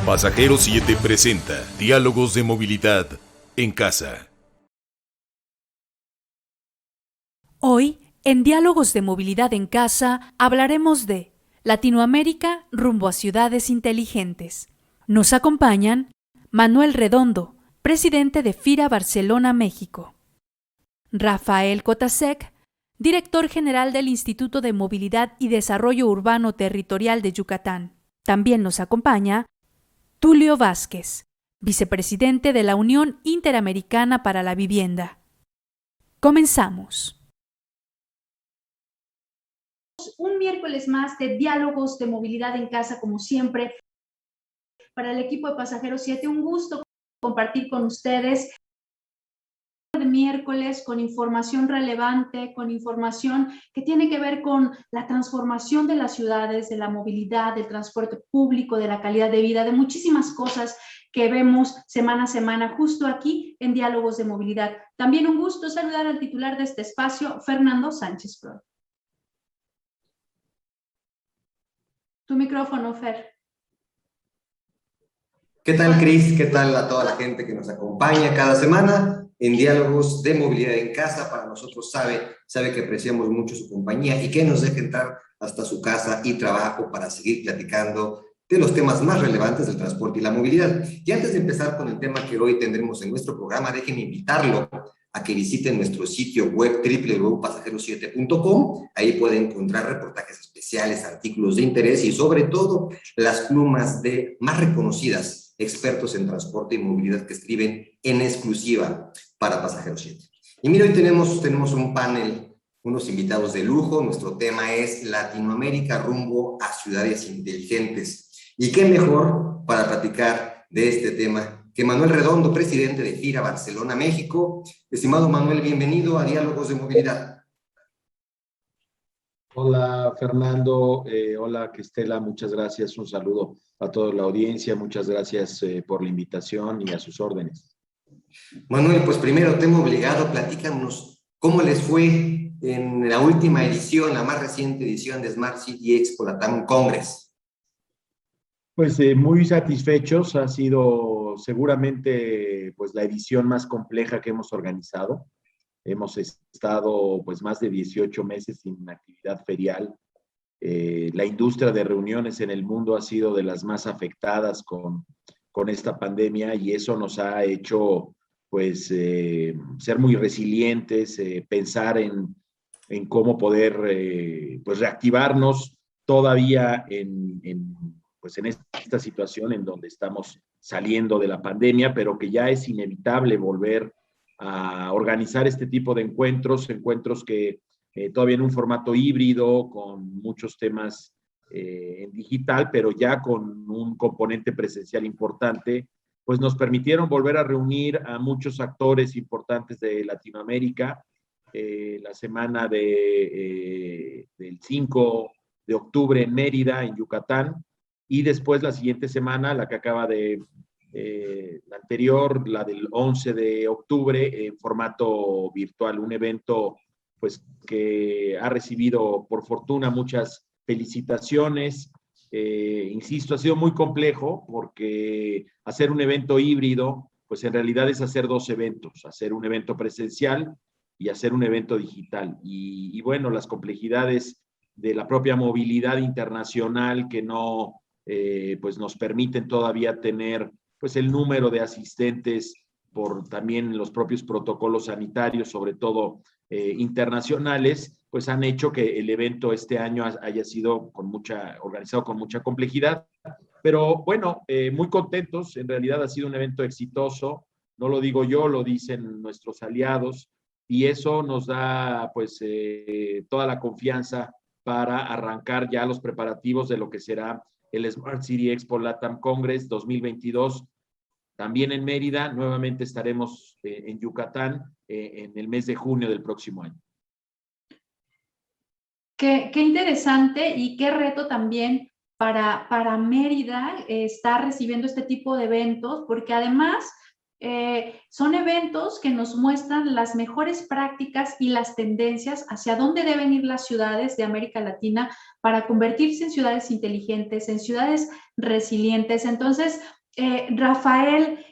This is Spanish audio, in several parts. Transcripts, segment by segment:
Pasajero 7 presenta Diálogos de Movilidad en Casa. Hoy, en Diálogos de Movilidad en Casa, hablaremos de Latinoamérica rumbo a ciudades inteligentes. Nos acompañan Manuel Redondo, presidente de FIRA Barcelona, México; Rafael Kotasek, director general del Instituto de Movilidad y Desarrollo Urbano Territorial de Yucatán. También nos acompaña Tulio Vázquez, vicepresidente de la Unión Interamericana para la Vivienda. Comenzamos. Un miércoles más de Diálogos de Movilidad en Casa, como siempre. Para el equipo de Pasajero 7, un gusto compartir con ustedes de miércoles con información relevante, con información que tiene que ver con la transformación de las ciudades, de la movilidad, del transporte público, de la calidad de vida, de muchísimas cosas que vemos semana a semana justo aquí en Diálogos de Movilidad. También un gusto saludar al titular de este espacio, Fernando Sánchez Prol. Tu micrófono, Fer. ¿Qué tal, Cris? ¿Qué tal a toda la gente que nos acompaña cada semana en Diálogos de Movilidad en Casa? Para nosotros sabe que apreciamos mucho su compañía y que nos deje entrar hasta su casa y trabajo para seguir platicando de los temas más relevantes del transporte y la movilidad. Y antes de empezar con el tema que hoy tendremos en nuestro programa, déjenme invitarlo a que visiten nuestro sitio web www.pasajero7.com. Ahí pueden encontrar reportajes especiales, artículos de interés y sobre todo las plumas de más reconocidas expertos en transporte y movilidad que escriben en exclusiva para Pasajero 7. Y mira, hoy tenemos un panel, unos invitados de lujo. Nuestro tema es Latinoamérica rumbo a ciudades inteligentes. Y qué mejor para platicar de este tema que Manuel Redondo, presidente de FIRA Barcelona, México. Estimado Manuel, bienvenido a Diálogos de Movilidad. Hola, Fernando. Hola, Cristela. Muchas gracias. Un saludo a toda la audiencia. Muchas gracias por la invitación y a sus órdenes. Manuel, pues primero te hemos obligado, platícanos cómo les fue en la última edición, la más reciente edición de Smart City Expo Latam Congress. Pues muy satisfechos. Ha sido seguramente pues la edición más compleja que hemos organizado. Hemos estado pues más de 18 meses sin actividad ferial. La industria de reuniones en el mundo ha sido de las más afectadas con esta pandemia y eso nos ha hecho pues ser muy resilientes, pensar en cómo poder pues reactivarnos todavía pues en esta situación en donde estamos saliendo de la pandemia, pero que ya es inevitable volver a organizar este tipo de encuentros que todavía en un formato híbrido, con muchos temas en digital, pero ya con un componente presencial importante, pues nos permitieron volver a reunir a muchos actores importantes de Latinoamérica. La semana del 5 de octubre en Mérida, en Yucatán, y después la siguiente semana, la que acaba la anterior, la del 11 de octubre, en formato virtual, un evento pues que ha recibido por fortuna muchas felicitaciones. Insisto, ha sido muy complejo porque hacer un evento híbrido, pues en realidad es hacer dos eventos, hacer un evento presencial y hacer un evento digital. Y bueno, las complejidades de la propia movilidad internacional que no pues nos permiten todavía tener pues el número de asistentes por también los propios protocolos sanitarios, sobre todo internacionales, pues han hecho que el evento este año haya sido organizado con mucha complejidad. Pero bueno, muy contentos. En realidad ha sido un evento exitoso. No lo digo yo, lo dicen nuestros aliados. Y eso nos da pues toda la confianza para arrancar ya los preparativos de lo que será el Smart City Expo Latam Congress 2022, también en Mérida. Nuevamente estaremos en Yucatán en el mes de junio del próximo año. Qué interesante y qué reto también para Mérida estar recibiendo este tipo de eventos, porque además son eventos que nos muestran las mejores prácticas y las tendencias hacia dónde deben ir las ciudades de América Latina para convertirse en ciudades inteligentes, en ciudades resilientes. Entonces, Rafael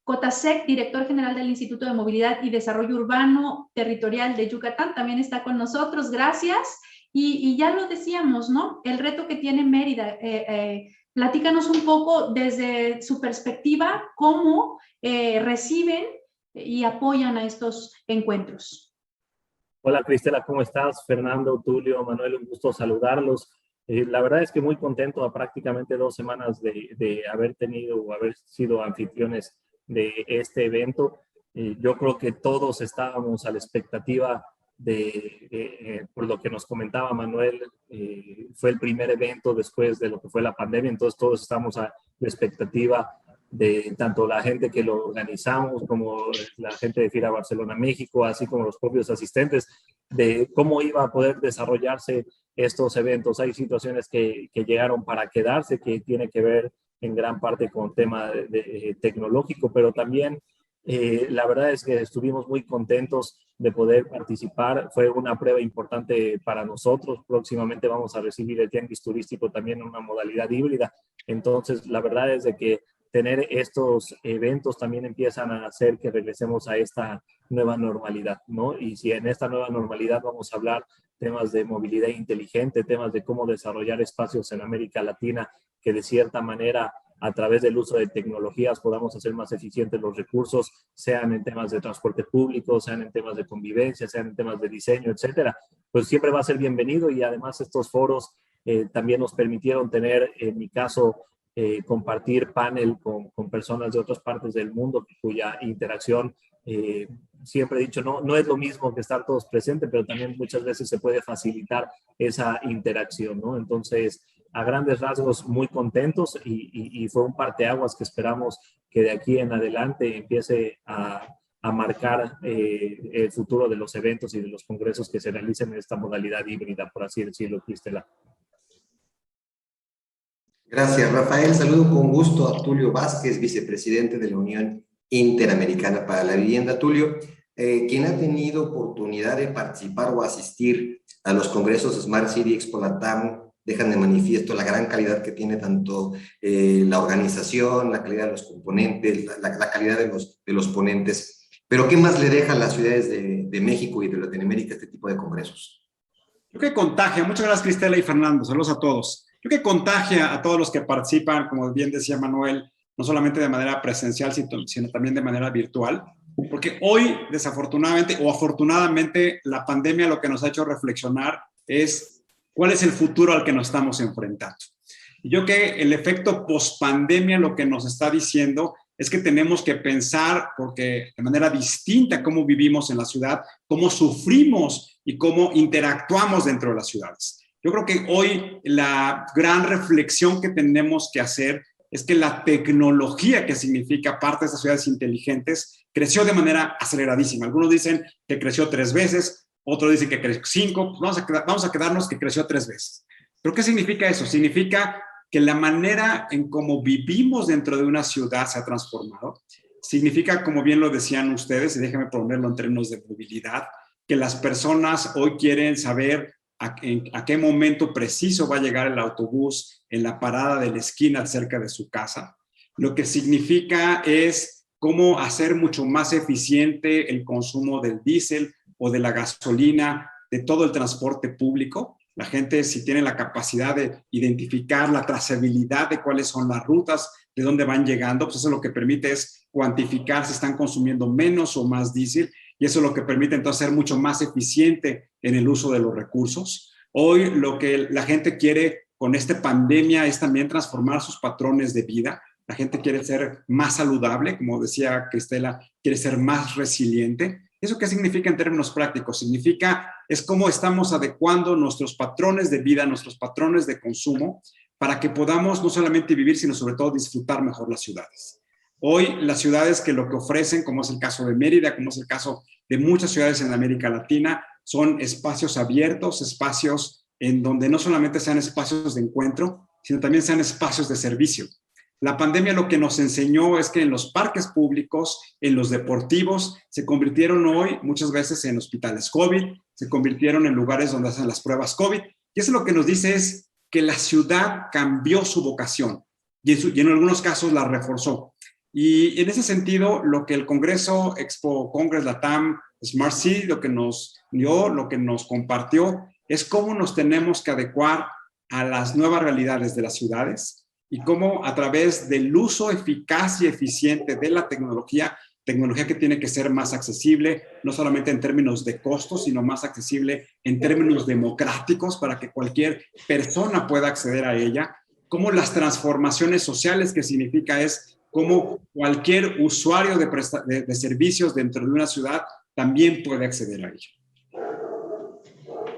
Cotasec, director general del Instituto de Movilidad y Desarrollo Urbano Territorial de Yucatán, también está con nosotros. Gracias. Y ya lo decíamos, ¿no? El reto que tiene Mérida. Platícanos un poco desde su perspectiva, cómo reciben y apoyan a estos encuentros. Hola Cristela, ¿cómo estás? Fernando, Tulio, Manuel, un gusto saludarlos. La verdad es que muy contento a prácticamente 2 semanas de haber tenido o haber sido anfitriones de este evento. Yo creo que todos estábamos a la expectativa por lo que nos comentaba Manuel, fue el primer evento después de lo que fue la pandemia, entonces todos estamos a la expectativa de tanto la gente que lo organizamos como la gente de FIRA Barcelona México, así como los propios asistentes, de cómo iba a poder desarrollarse estos eventos. Hay situaciones que llegaron para quedarse, que tiene que ver en gran parte con tema tecnológico, pero también la verdad es que estuvimos muy contentos de poder participar. Fue una prueba importante para nosotros. Próximamente vamos a recibir el Tianguis Turístico también en una modalidad híbrida. Entonces, la verdad es de que tener estos eventos también empiezan a hacer que regresemos a esta nueva normalidad, ¿no? Y si en esta nueva normalidad vamos a hablar temas de movilidad inteligente, temas de cómo desarrollar espacios en América Latina que de cierta manera a través del uso de tecnologías podamos hacer más eficientes los recursos, sean en temas de transporte público, sean en temas de convivencia, sean en temas de diseño, etcétera, pues siempre va a ser bienvenido. Y además estos foros también nos permitieron tener, en mi caso, compartir panel con personas de otras partes del mundo cuya interacción, siempre he dicho, no es lo mismo que estar todos presentes, pero también muchas veces se puede facilitar esa interacción, ¿no? Entonces, a grandes rasgos, muy contentos y fue un parteaguas que esperamos que de aquí en adelante empiece a marcar el futuro de los eventos y de los congresos que se realicen en esta modalidad híbrida, por así decirlo, Cristela. Gracias, Rafael. Saludo con gusto a Tulio Vázquez, vicepresidente de la Unión Interamericana para la Vivienda. Tulio, quien ha tenido oportunidad de participar o asistir a los congresos Smart City Expo Latam, dejan de manifiesto la gran calidad que tiene tanto la organización, la calidad de los componentes, la calidad de los ponentes. Pero ¿qué más le deja a las ciudades de México y de Latinoamérica este tipo de congresos? Yo creo que contagia. Muchas gracias, Cristela y Fernando. Saludos a todos. Yo creo que contagia a todos los que participan, como bien decía Manuel, no solamente de manera presencial, sino también de manera virtual. Porque hoy, desafortunadamente o afortunadamente, la pandemia lo que nos ha hecho reflexionar es cuál es el futuro al que nos estamos enfrentando. Y yo creo que el efecto post-pandemia lo que nos está diciendo es que tenemos que pensar porque de manera distinta cómo vivimos en la ciudad, cómo sufrimos y cómo interactuamos dentro de las ciudades. Yo creo que hoy la gran reflexión que tenemos que hacer es que la tecnología que significa parte de estas ciudades inteligentes creció de manera aceleradísima. Algunos dicen que creció 3 veces, otros dicen que creció 5, vamos a quedarnos que creció 3 veces. ¿Pero qué significa eso? Significa que la manera en cómo vivimos dentro de una ciudad se ha transformado. Significa, como bien lo decían ustedes, y déjenme ponerlo en términos de movilidad, que las personas hoy quieren saber a qué momento preciso va a llegar el autobús en la parada de la esquina cerca de su casa. Lo que significa es cómo hacer mucho más eficiente el consumo del diésel o de la gasolina, de todo el transporte público. La gente, si tiene la capacidad de identificar la trazabilidad de cuáles son las rutas, de dónde van llegando, pues eso lo que permite es cuantificar si están consumiendo menos o más diésel, y eso lo que permite entonces ser mucho más eficiente en el uso de los recursos. Hoy lo que la gente quiere con esta pandemia es también transformar sus patrones de vida. La gente quiere ser más saludable, como decía Cristela, quiere ser más resiliente. ¿Eso qué significa en términos prácticos? Significa, es cómo estamos adecuando nuestros patrones de vida, nuestros patrones de consumo, para que podamos no solamente vivir, sino sobre todo disfrutar mejor las ciudades. Hoy las ciudades que lo que ofrecen, como es el caso de Mérida, como es el caso de muchas ciudades en América Latina, son espacios abiertos, espacios en donde no solamente sean espacios de encuentro, sino también sean espacios de servicio. La pandemia lo que nos enseñó es que en los parques públicos, en los deportivos, se convirtieron hoy muchas veces en hospitales COVID, se convirtieron en lugares donde hacen las pruebas COVID. Y eso lo que nos dice es que la ciudad cambió su vocación y en algunos casos la reforzó. Y en ese sentido, lo que el Congreso Expo Congress Latam Smart City, lo que nos dio, lo que nos compartió, es cómo nos tenemos que adecuar a las nuevas realidades de las ciudades y cómo a través del uso eficaz y eficiente de la tecnología que tiene que ser más accesible, no solamente en términos de costos, sino más accesible en términos democráticos para que cualquier persona pueda acceder a ella, cómo las transformaciones sociales que significa es cómo cualquier usuario de servicios dentro de una ciudad también puede acceder a ella.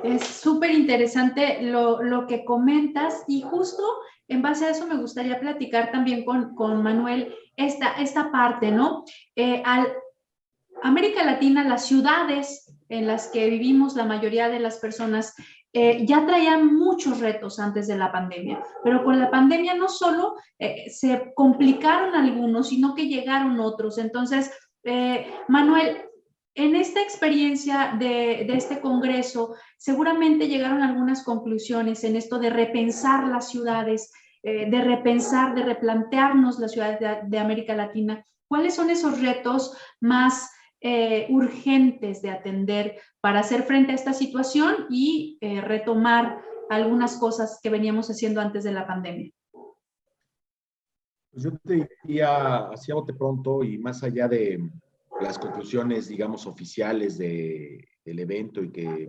Es súper interesante lo que comentas y justo en base a eso me gustaría platicar también con Manuel esta parte, ¿no? América Latina, las ciudades en las que vivimos la mayoría de las personas ya traían muchos retos antes de la pandemia, pero con la pandemia no solo se complicaron algunos, sino que llegaron otros. Entonces, Manuel, en esta experiencia de este congreso, seguramente llegaron algunas conclusiones en esto de repensar las ciudades, de repensar, de replantearnos las ciudades de América Latina. ¿Cuáles son esos retos más urgentes de atender para hacer frente a esta situación y retomar algunas cosas que veníamos haciendo antes de la pandemia? Pues yo te diría, hacia bote pronto y más allá de las conclusiones, digamos, oficiales del evento y que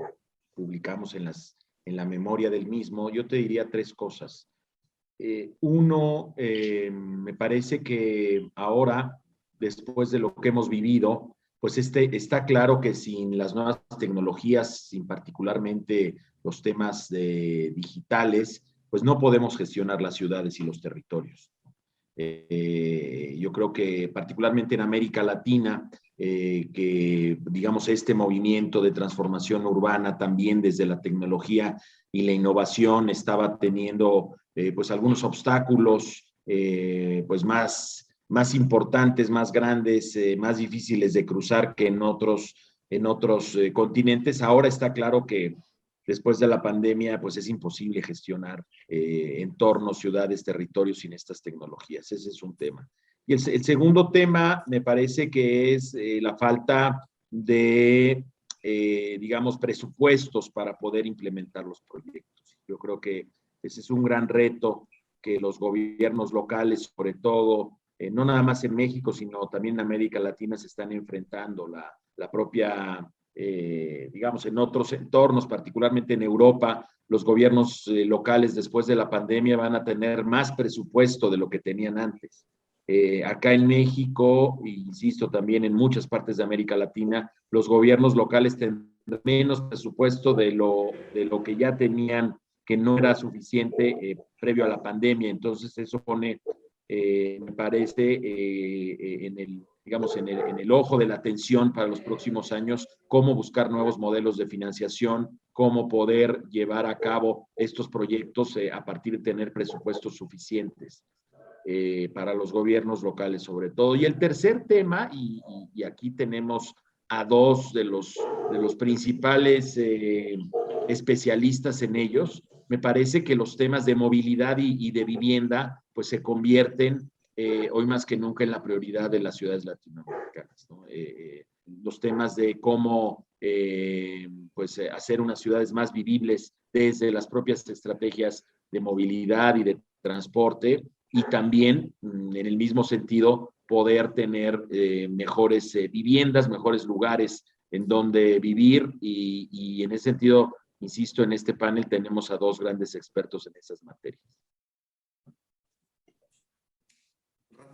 publicamos en la memoria del mismo, yo te diría tres cosas. Uno, me parece que ahora, después de lo que hemos vivido, pues está claro que sin las nuevas tecnologías, sin particularmente los temas digitales, pues no podemos gestionar las ciudades y los territorios. Yo creo que particularmente en América Latina, que digamos este movimiento de transformación urbana también desde la tecnología y la innovación estaba teniendo pues algunos obstáculos pues más importantes, más grandes, más difíciles de cruzar que en otros continentes. Ahora está claro que después de la pandemia, pues es imposible gestionar entornos, ciudades, territorios sin estas tecnologías. Ese es un tema. Y el segundo tema me parece que es la falta de, digamos, presupuestos para poder implementar los proyectos. Yo creo que ese es un gran reto que los gobiernos locales, sobre todo, no nada más en México, sino también en América Latina, se están enfrentando. La propia digamos, en otros entornos, particularmente en Europa, los gobiernos locales después de la pandemia van a tener más presupuesto de lo que tenían antes. Acá en México, e insisto, también en muchas partes de América Latina, los gobiernos locales tendrán menos presupuesto de lo que ya tenían, que no era suficiente previo a la pandemia. Entonces, eso pone, me parece, en el ojo de la atención para los próximos años, cómo buscar nuevos modelos de financiación, cómo poder llevar a cabo estos proyectos a partir de tener presupuestos suficientes para los gobiernos locales sobre todo. Y el tercer tema, y aquí tenemos a dos de los principales especialistas en ellos, me parece que los temas de movilidad y de vivienda pues se convierten hoy más que nunca en la prioridad de las ciudades latinoamericanas, ¿no? Los temas de cómo pues, hacer unas ciudades más vivibles desde las propias estrategias de movilidad y de transporte, y también en el mismo sentido poder tener mejores viviendas, mejores lugares en donde vivir, y en ese sentido, insisto, en este panel tenemos a dos grandes expertos en esas materias.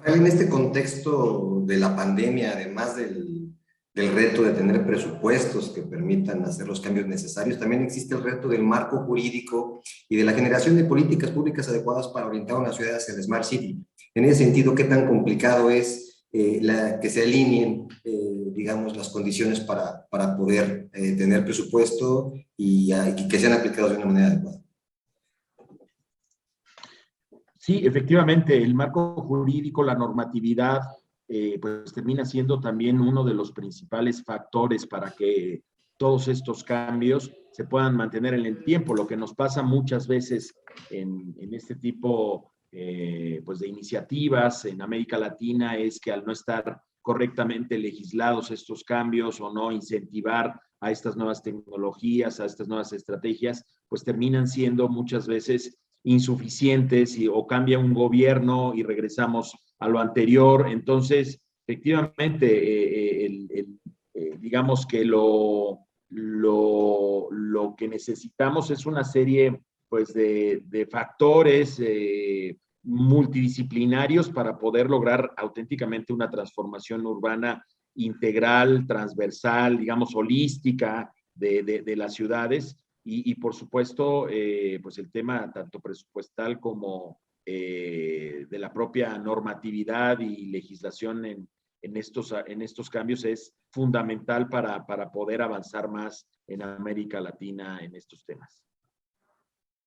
En este contexto de la pandemia, además del reto de tener presupuestos que permitan hacer los cambios necesarios, también existe el reto del marco jurídico y de la generación de políticas públicas adecuadas para orientar a una ciudad hacia el Smart City. En ese sentido, ¿qué tan complicado es que se alineen, digamos, las condiciones para poder tener presupuesto y que sean aplicados de una manera adecuada? Sí, efectivamente, el marco jurídico, la normatividad, pues termina siendo también uno de los principales factores para que todos estos cambios se puedan mantener en el tiempo. Lo que nos pasa muchas veces en este tipo pues de iniciativas en América Latina es que al no estar correctamente legislados estos cambios o no incentivar a estas nuevas tecnologías, a estas nuevas estrategias, pues terminan siendo muchas veces insuficientes o cambia un gobierno y regresamos a lo anterior. Entonces, efectivamente, digamos que lo que necesitamos es una serie pues, de factores multidisciplinarios para poder lograr auténticamente una transformación urbana integral, transversal, digamos, holística de las ciudades. Y por supuesto, pues el tema tanto presupuestal como de la propia normatividad y legislación en estos cambios es fundamental para poder avanzar más en América Latina en estos temas.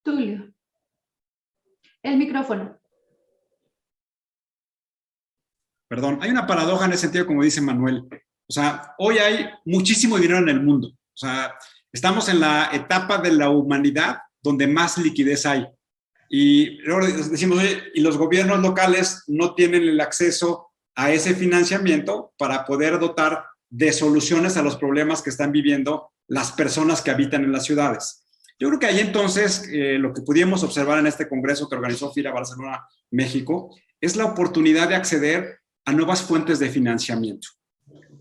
Tulio, el micrófono. Perdón, hay una paradoja en ese sentido, como dice Manuel. O sea, hoy hay muchísimo dinero en el mundo. O sea, estamos en la etapa de la humanidad donde más liquidez hay. Y luego decimos, oye, y los gobiernos locales no tienen el acceso a ese financiamiento para poder dotar de soluciones a los problemas que están viviendo las personas que habitan en las ciudades. Yo creo que ahí entonces lo que pudimos observar en este congreso que organizó FIRA Barcelona, México, es la oportunidad de acceder a nuevas fuentes de financiamiento.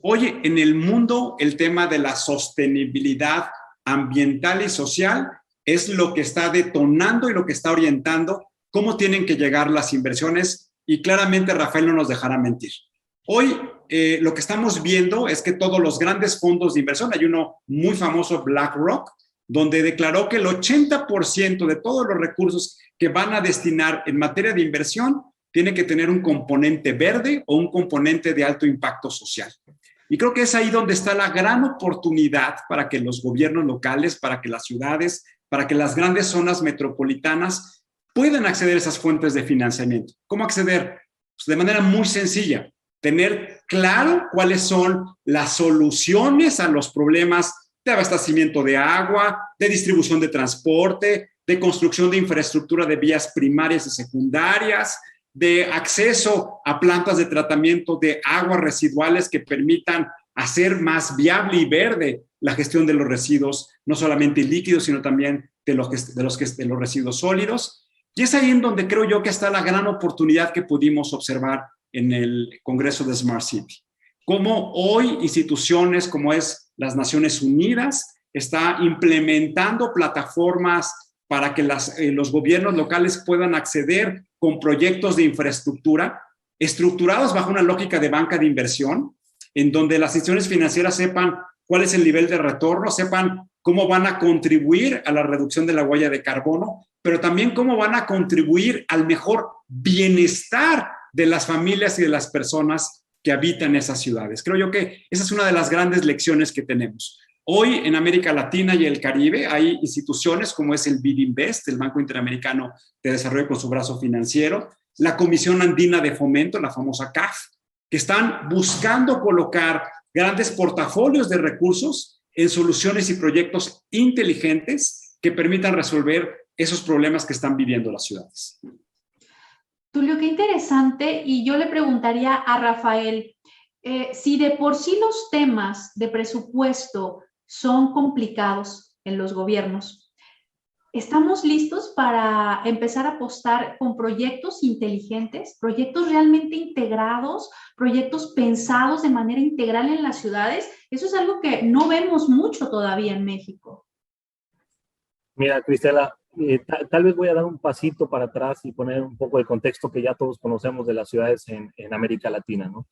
Hoy en el mundo el tema de la sostenibilidad ambiental y social es lo que está detonando y lo que está orientando cómo tienen que llegar las inversiones, y claramente Rafael no nos dejará mentir. Hoy lo que estamos viendo es que todos los grandes fondos de inversión, hay uno muy famoso, BlackRock, donde declaró que el 80% de todos los recursos que van a destinar en materia de inversión tiene que tener un componente verde o un componente de alto impacto social. Y creo que es ahí donde está la gran oportunidad para que los gobiernos locales, para que las ciudades, para que las grandes zonas metropolitanas puedan acceder a esas fuentes de financiamiento. ¿Cómo acceder? Pues de manera muy sencilla, tener claro cuáles son las soluciones a los problemas de abastecimiento de agua, de distribución de transporte, de construcción de infraestructura de vías primarias y secundarias, de acceso a plantas de tratamiento de aguas residuales que permitan hacer más viable y verde la gestión de los residuos, no solamente líquidos, sino también de los residuos sólidos. Y es ahí en donde creo yo que está la gran oportunidad que pudimos observar en el Congreso de Smart City. Cómo hoy instituciones como es las Naciones Unidas está implementando plataformas para que los gobiernos locales puedan acceder con proyectos de infraestructura estructurados bajo una lógica de banca de inversión, en donde las instituciones financieras sepan cuál es el nivel de retorno, sepan cómo van a contribuir a la reducción de la huella de carbono, pero también cómo van a contribuir al mejor bienestar de las familias y de las personas que habitan esas ciudades. Creo yo que esa es una de las grandes lecciones que tenemos. Hoy en América Latina y el Caribe hay instituciones como es el BIDinvest, el Banco Interamericano de Desarrollo con su brazo financiero, la Comisión Andina de Fomento, la famosa CAF, que están buscando colocar grandes portafolios de recursos en soluciones y proyectos inteligentes que permitan resolver esos problemas que están viviendo las ciudades. Tulio, qué interesante. Y yo le preguntaría a Rafael, si de por sí los temas de presupuesto son complicados en los gobiernos, ¿estamos listos para empezar a apostar con proyectos inteligentes, proyectos realmente integrados, proyectos pensados de manera integral en las ciudades? Eso es algo que no vemos mucho todavía en México. Mira, Cristela, tal vez voy a dar un pasito para atrás y poner un poco el contexto que ya todos conocemos de las ciudades en América Latina, ¿no?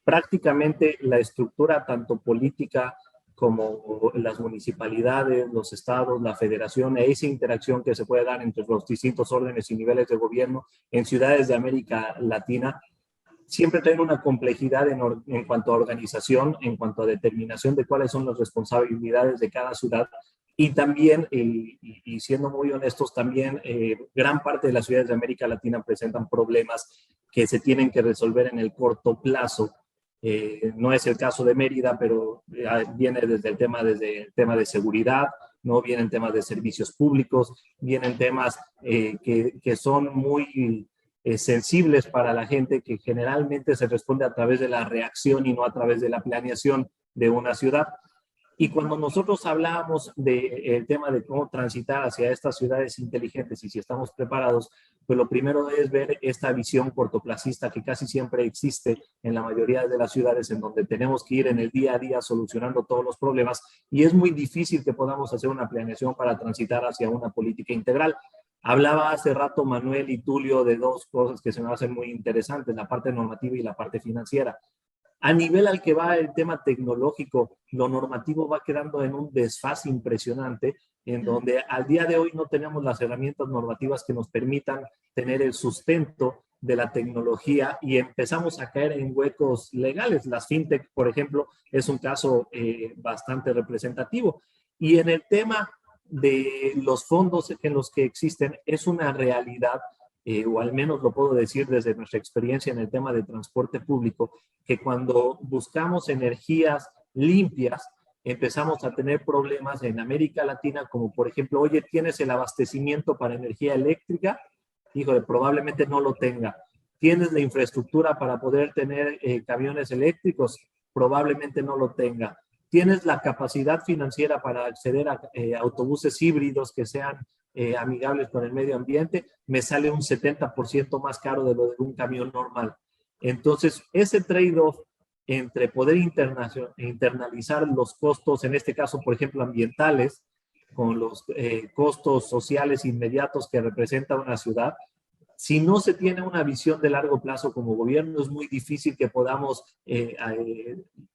Prácticamente la estructura tanto política como las municipalidades, los estados, la federación, esa interacción que se puede dar entre los distintos órdenes y niveles de gobierno en ciudades de América Latina, siempre tiene una complejidad en cuanto a organización, en cuanto a determinación de cuáles son las responsabilidades de cada ciudad, Y también, y siendo muy honestos, también gran parte de las ciudades de América Latina presentan problemas que se tienen que resolver en el corto plazo. No es el caso de Mérida, pero viene desde el tema de seguridad, ¿no? Vienen temas de servicios públicos, vienen temas que son muy sensibles para la gente, que generalmente se responde a través de la reacción y no a través de la planeación de una ciudad. Y cuando nosotros hablábamos del tema de cómo transitar hacia estas ciudades inteligentes y si estamos preparados, pues lo primero es ver esta visión cortoplacista que casi siempre existe en la mayoría de las ciudades, en donde tenemos que ir en el día a día solucionando todos los problemas y es muy difícil que podamos hacer una planeación para transitar hacia una política integral. Hablaba hace rato Manuel y Tulio de dos cosas que se me hacen muy interesantes, la parte normativa y la parte financiera. A nivel al que va el tema tecnológico, lo normativo va quedando en un desfase impresionante, en donde al día de hoy no tenemos las herramientas normativas que nos permitan tener el sustento de la tecnología y empezamos a caer en huecos legales. Las fintech, por ejemplo, es un caso bastante representativo. Y en el tema de los fondos en los que existen, es una realidad, o al menos lo puedo decir desde nuestra experiencia en el tema de transporte público, que cuando buscamos energías limpias, empezamos a tener problemas en América Latina, como por ejemplo, oye, ¿tienes el abastecimiento para energía eléctrica? Híjole, probablemente no lo tenga. ¿Tienes la infraestructura para poder tener camiones eléctricos? Probablemente no lo tenga. ¿Tienes la capacidad financiera para acceder a autobuses híbridos que sean amigables con el medio ambiente? Me sale un 70% más caro de lo de un camión normal. Entonces, ese trade-off entre poder internalizar los costos, en este caso, por ejemplo, ambientales, con los costos sociales inmediatos que representa una ciudad, si no se tiene una visión de largo plazo como gobierno, es muy difícil que podamos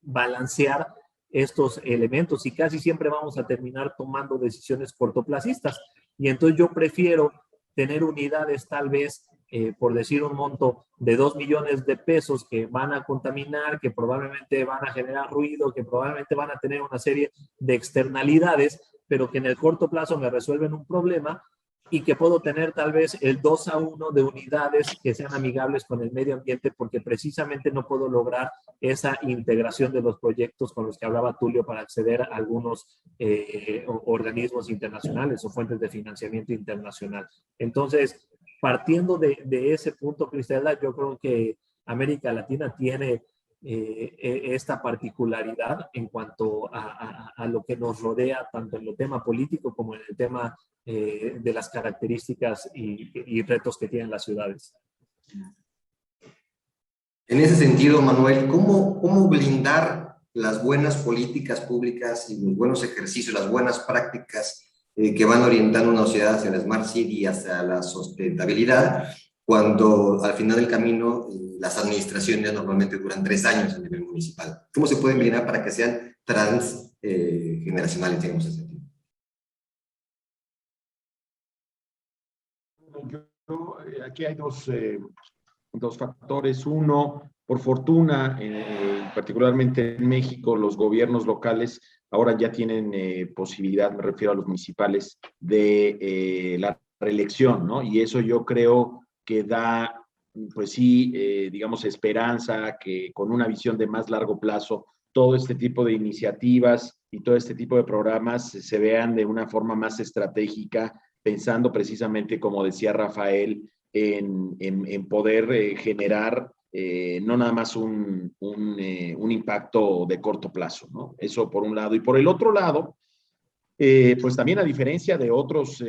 balancear estos elementos y casi siempre vamos a terminar tomando decisiones cortoplacistas. Y entonces yo prefiero tener unidades tal vez, por decir un monto de 2 millones de pesos que van a contaminar, que probablemente van a generar ruido, que probablemente van a tener una serie de externalidades, pero que en el corto plazo me resuelven un problema y que puedo tener tal vez el 2-1 de unidades que sean amigables con el medio ambiente porque precisamente no puedo lograr esa integración de los proyectos con los que hablaba Tulio para acceder a algunos organismos internacionales o fuentes de financiamiento internacional. Entonces, partiendo de ese punto, Cristela, yo creo que América Latina tiene esta particularidad en cuanto a lo que nos rodea, tanto en el tema político como en el tema de las características y retos que tienen las ciudades. En ese sentido, Manuel, ¿cómo blindar las buenas políticas públicas y los buenos ejercicios, las buenas prácticas que van orientando una sociedad hacia la Smart City y hacia la sustentabilidad, cuando al final del camino las administraciones normalmente duran 3 años a nivel municipal? ¿Cómo se pueden blindar para que sean transgeneracionales, digamos, ese sentido? Aquí hay dos factores. Uno, por fortuna, particularmente en México, los gobiernos locales ahora ya tienen posibilidad, me refiero a los municipales, de la reelección, ¿no? Y eso yo creo que da, pues sí, digamos, esperanza que con una visión de más largo plazo, todo este tipo de iniciativas y todo este tipo de programas se vean de una forma más estratégica, pensando precisamente, como decía Rafael, en poder generar no nada más un impacto de corto plazo, ¿no? Eso por un lado. Y por el otro lado, pues también a diferencia de otros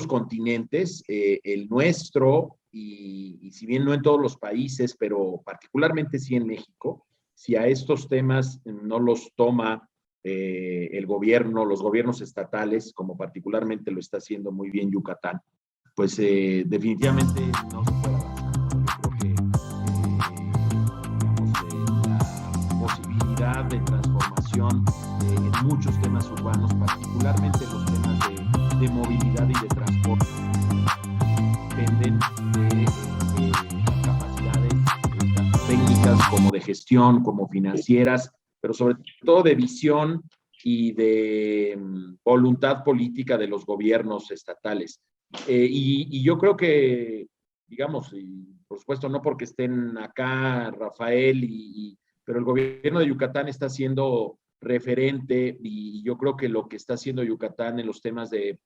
continentes, el nuestro, y si bien no en todos los países, pero particularmente sí en México, si a estos temas no los toma el gobierno, los gobiernos estatales, como particularmente lo está haciendo muy bien Yucatán, pues definitivamente no se puede avanzar. Yo creo que la posibilidad de transformación en muchos temas urbanos, particularmente los temas de movilidad y de transporte, dependen de las capacidades tanto técnicas como de gestión, como financieras, pero sobre todo de visión y de voluntad política de los gobiernos estatales. Y yo creo que, digamos, y por supuesto no porque estén acá Rafael, pero el gobierno de Yucatán está siendo referente, y yo creo que lo que está haciendo Yucatán en los temas de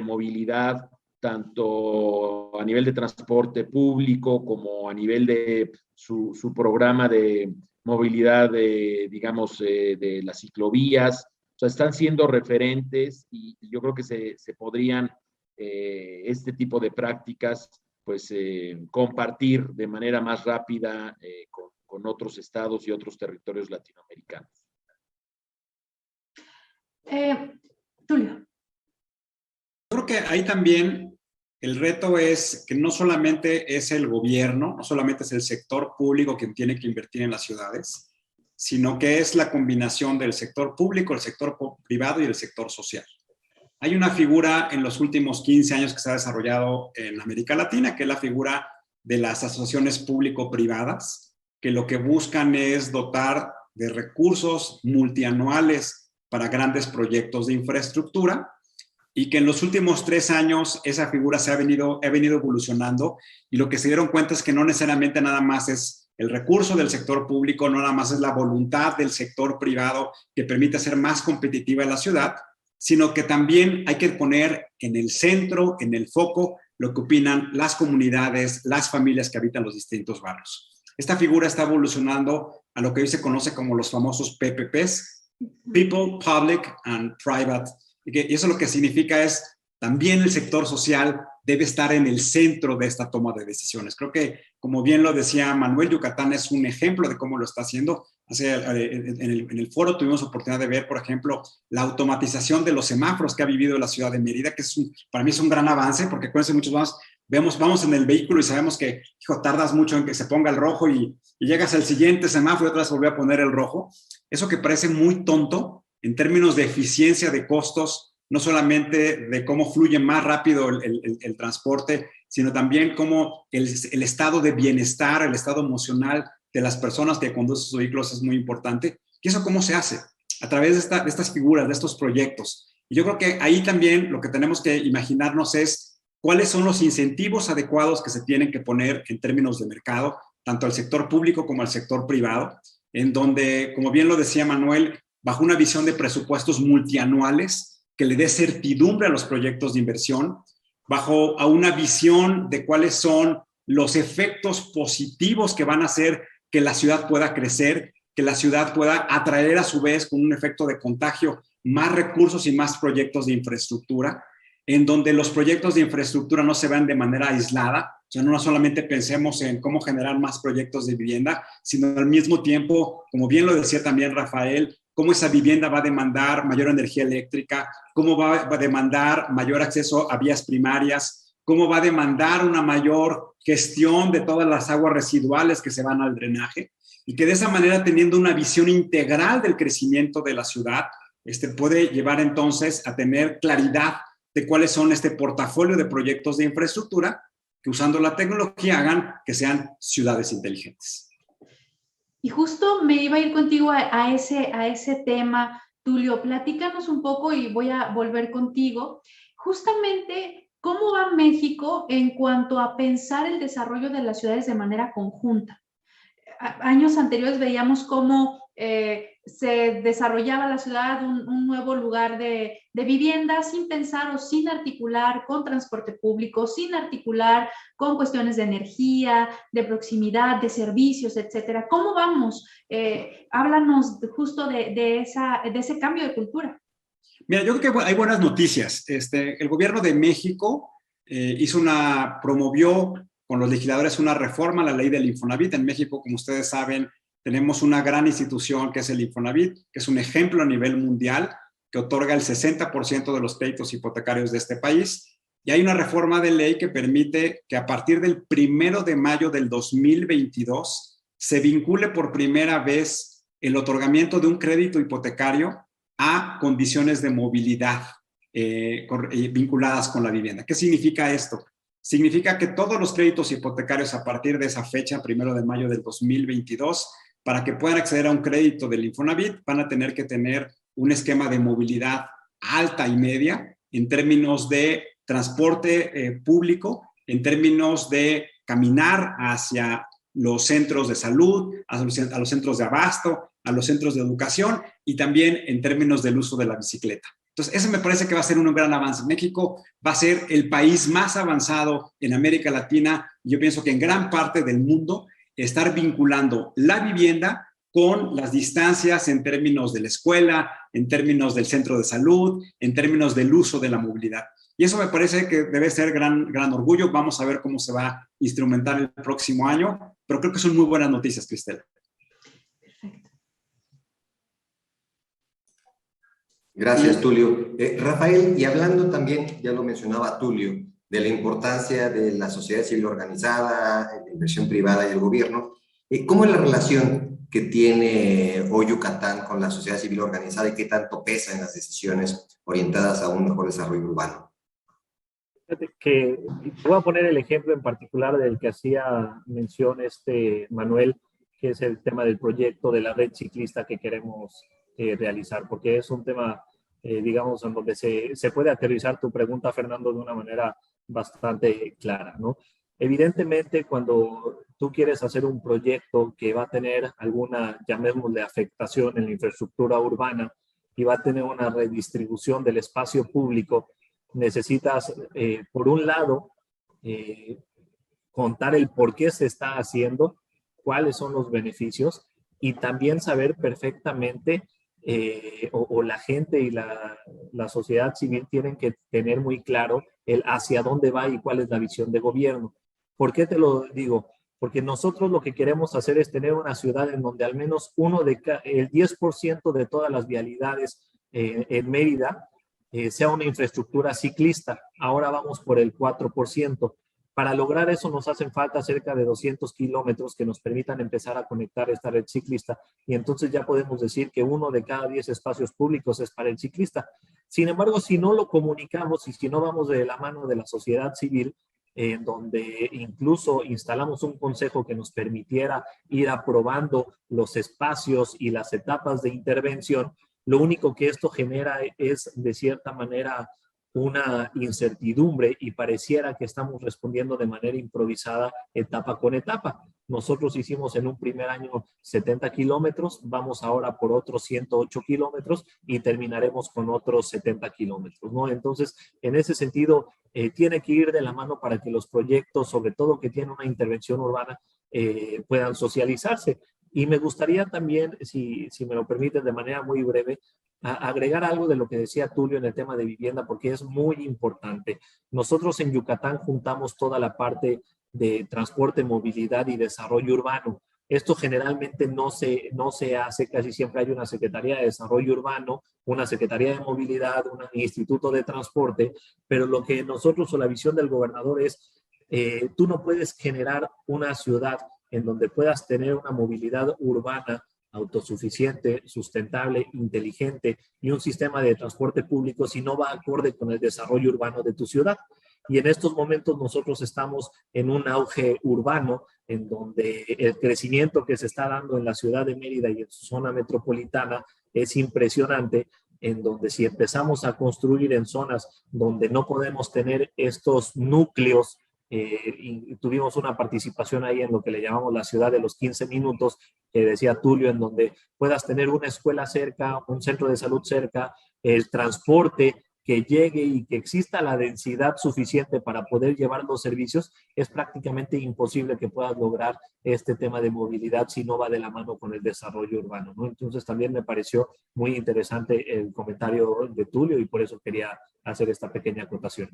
movilidad, tanto a nivel de transporte público como a nivel de su programa de movilidad, digamos, de las ciclovías, o sea, están siendo referentes, y yo creo que se podrían este tipo de prácticas pues compartir de manera más rápida con otros estados y otros territorios latinoamericanos. Tulio. Creo que ahí también el reto es que no solamente es el gobierno, no solamente es el sector público quien tiene que invertir en las ciudades, sino que es la combinación del sector público, el sector privado y el sector social. Hay una figura en los últimos 15 años que se ha desarrollado en América Latina, que es la figura de las asociaciones público-privadas, que lo que buscan es dotar de recursos multianuales para grandes proyectos de infraestructura, y que en los últimos 3 años esa figura ha venido evolucionando, y lo que se dieron cuenta es que no necesariamente nada más es el recurso del sector público, no nada más es la voluntad del sector privado que permite hacer más competitiva la ciudad, sino que también hay que poner en el centro, en el foco, lo que opinan las comunidades, las familias que habitan los distintos barrios. Esta figura está evolucionando a lo que hoy se conoce como los famosos PPPs, People, Public and Private. Y eso lo que significa es también el sector social debe estar en el centro de esta toma de decisiones. Creo que, como bien lo decía Manuel, Yucatán es un ejemplo de cómo lo está haciendo. En el foro tuvimos oportunidad de ver, por ejemplo, la automatización de los semáforos que ha vivido la ciudad de Mérida, que para mí es un gran avance, porque acuérdense, muchos vamos en el vehículo y sabemos que, hijo, tardas mucho en que se ponga el rojo y llegas al siguiente semáforo y otra vez volvió a poner el rojo. Eso que parece muy tonto en términos de eficiencia de costos, no solamente de cómo fluye más rápido el transporte, sino también cómo el estado de bienestar, el estado emocional de las personas que conducen sus vehículos es muy importante. ¿Y eso cómo se hace? A través de estas figuras, de estos proyectos. Y yo creo que ahí también lo que tenemos que imaginarnos es cuáles son los incentivos adecuados que se tienen que poner en términos de mercado, tanto al sector público como al sector privado, en donde, como bien lo decía Manuel, bajo una visión de presupuestos multianuales, que le dé certidumbre a los proyectos de inversión, bajo a una visión de cuáles son los efectos positivos que van a hacer que la ciudad pueda crecer, que la ciudad pueda atraer a su vez con un efecto de contagio más recursos y más proyectos de infraestructura, en donde los proyectos de infraestructura no se vean de manera aislada, o sea, no solamente pensemos en cómo generar más proyectos de vivienda, sino al mismo tiempo, como bien lo decía también Rafael, cómo esa vivienda va a demandar mayor energía eléctrica, cómo va a demandar mayor acceso a vías primarias, cómo va a demandar una mayor gestión de todas las aguas residuales que se van al drenaje, y que de esa manera, teniendo una visión integral del crecimiento de la ciudad, puede llevar entonces a tener claridad de cuáles son este portafolio de proyectos de infraestructura que, usando la tecnología, hagan que sean ciudades inteligentes. Y justo me iba a ir contigo a ese tema, Tulio. Platícanos un poco y voy a volver contigo. Justamente, ¿cómo va México en cuanto a pensar el desarrollo de las ciudades de manera conjunta? Años anteriores veíamos cómo se desarrollaba la ciudad un nuevo lugar de vivienda sin pensar o sin articular con transporte público, sin articular con cuestiones de energía, de proximidad, de servicios, etcétera. ¿Cómo vamos? Háblanos justo de ese cambio de cultura. Mira, yo creo que hay buenas noticias. El gobierno de México promovió con los legisladores una reforma a la ley del Infonavit. En México, como ustedes saben, tenemos una gran institución que es el Infonavit, que es un ejemplo a nivel mundial, que otorga el 60% de los créditos hipotecarios de este país. Y hay una reforma de ley que permite que a partir del 1 de mayo del 2022 se vincule por primera vez el otorgamiento de un crédito hipotecario a condiciones de movilidad vinculadas con la vivienda. ¿Qué significa esto? Significa que todos los créditos hipotecarios a partir de esa fecha, 1 de mayo del 2022, para que puedan acceder a un crédito del Infonavit, van a tener que tener un esquema de movilidad alta y media en términos de transporte público, en términos de caminar hacia los centros de salud, a los centros de abasto, a los centros de educación y también en términos del uso de la bicicleta. Entonces, eso me parece que va a ser un gran avance. México va a ser el país más avanzado en América Latina y yo pienso que en gran parte del mundo estar vinculando la vivienda con las distancias en términos de la escuela, en términos del centro de salud, en términos del uso de la movilidad. Y eso me parece que debe ser gran orgullo. Vamos a ver cómo se va a instrumentar el próximo año, pero creo que son muy buenas noticias, Cristela. Perfecto. Gracias, Tulio. Rafael, y hablando también, ya lo mencionaba Tulio, de la importancia de la sociedad civil organizada, la inversión privada y el gobierno, ¿cómo es la relación que tiene hoy Yucatán con la sociedad civil organizada y qué tanto pesa en las decisiones orientadas a un mejor desarrollo urbano? Que voy a poner el ejemplo en particular del que hacía mención Manuel, que es el tema del proyecto de la red ciclista que queremos realizar, porque es un tema, digamos, en donde se puede aterrizar tu pregunta, Fernando, de una manera bastante clara, ¿no? Evidentemente, cuando tú quieres hacer un proyecto que va a tener alguna, llamémosle, afectación en la infraestructura urbana y va a tener una redistribución del espacio público, necesitas, por un lado, contar el por qué se está haciendo, cuáles son los beneficios y también saber perfectamente, o la gente y la sociedad civil tienen que tener muy claro el hacia dónde va y cuál es la visión de gobierno. ¿Por qué te lo digo? Porque nosotros lo que queremos hacer es tener una ciudad en donde al menos el 10% de todas las vialidades en Mérida sea una infraestructura ciclista. Ahora vamos por el 4%. Para lograr eso nos hacen falta cerca de 200 kilómetros que nos permitan empezar a conectar esta red ciclista y entonces ya podemos decir que 1 de cada 10 espacios públicos es para el ciclista. Sin embargo, si no lo comunicamos y si no vamos de la mano de la sociedad civil, en donde incluso instalamos un consejo que nos permitiera ir aprobando los espacios y las etapas de intervención, lo único que esto genera es, de cierta manera, una incertidumbre y pareciera que estamos respondiendo de manera improvisada etapa con etapa. Nosotros hicimos en un primer año 70 kilómetros, vamos ahora por otros 108 kilómetros y terminaremos con otros 70 kilómetros, ¿no? Entonces, en ese sentido, tiene que ir de la mano para que los proyectos, sobre todo que tienen una intervención urbana, puedan socializarse. Y me gustaría también, si me lo permiten de manera muy breve, agregar algo de lo que decía Tulio en el tema de vivienda, porque es muy importante. Nosotros en Yucatán juntamos toda la parte de transporte, movilidad y desarrollo urbano. Esto generalmente no se hace, casi siempre hay una Secretaría de Desarrollo Urbano, una Secretaría de Movilidad, un Instituto de Transporte, pero lo que nosotros o la visión del gobernador es, tú no puedes generar una ciudad en donde puedas tener una movilidad urbana autosuficiente, sustentable, inteligente y un sistema de transporte público si no va acorde con el desarrollo urbano de tu ciudad. Y en estos momentos nosotros estamos en un auge urbano en donde el crecimiento que se está dando en la ciudad de Mérida y en su zona metropolitana es impresionante, en donde si empezamos a construir en zonas donde no podemos tener estos núcleos, y tuvimos una participación ahí en lo que le llamamos la ciudad de los 15 minutos, que decía Tulio, en donde puedas tener una escuela cerca, un centro de salud cerca, el transporte que llegue y que exista la densidad suficiente para poder llevar los servicios, es prácticamente imposible que puedas lograr este tema de movilidad si no va de la mano con el desarrollo urbano, ¿no? Entonces también me pareció muy interesante el comentario de Tulio y por eso quería hacer esta pequeña acotación.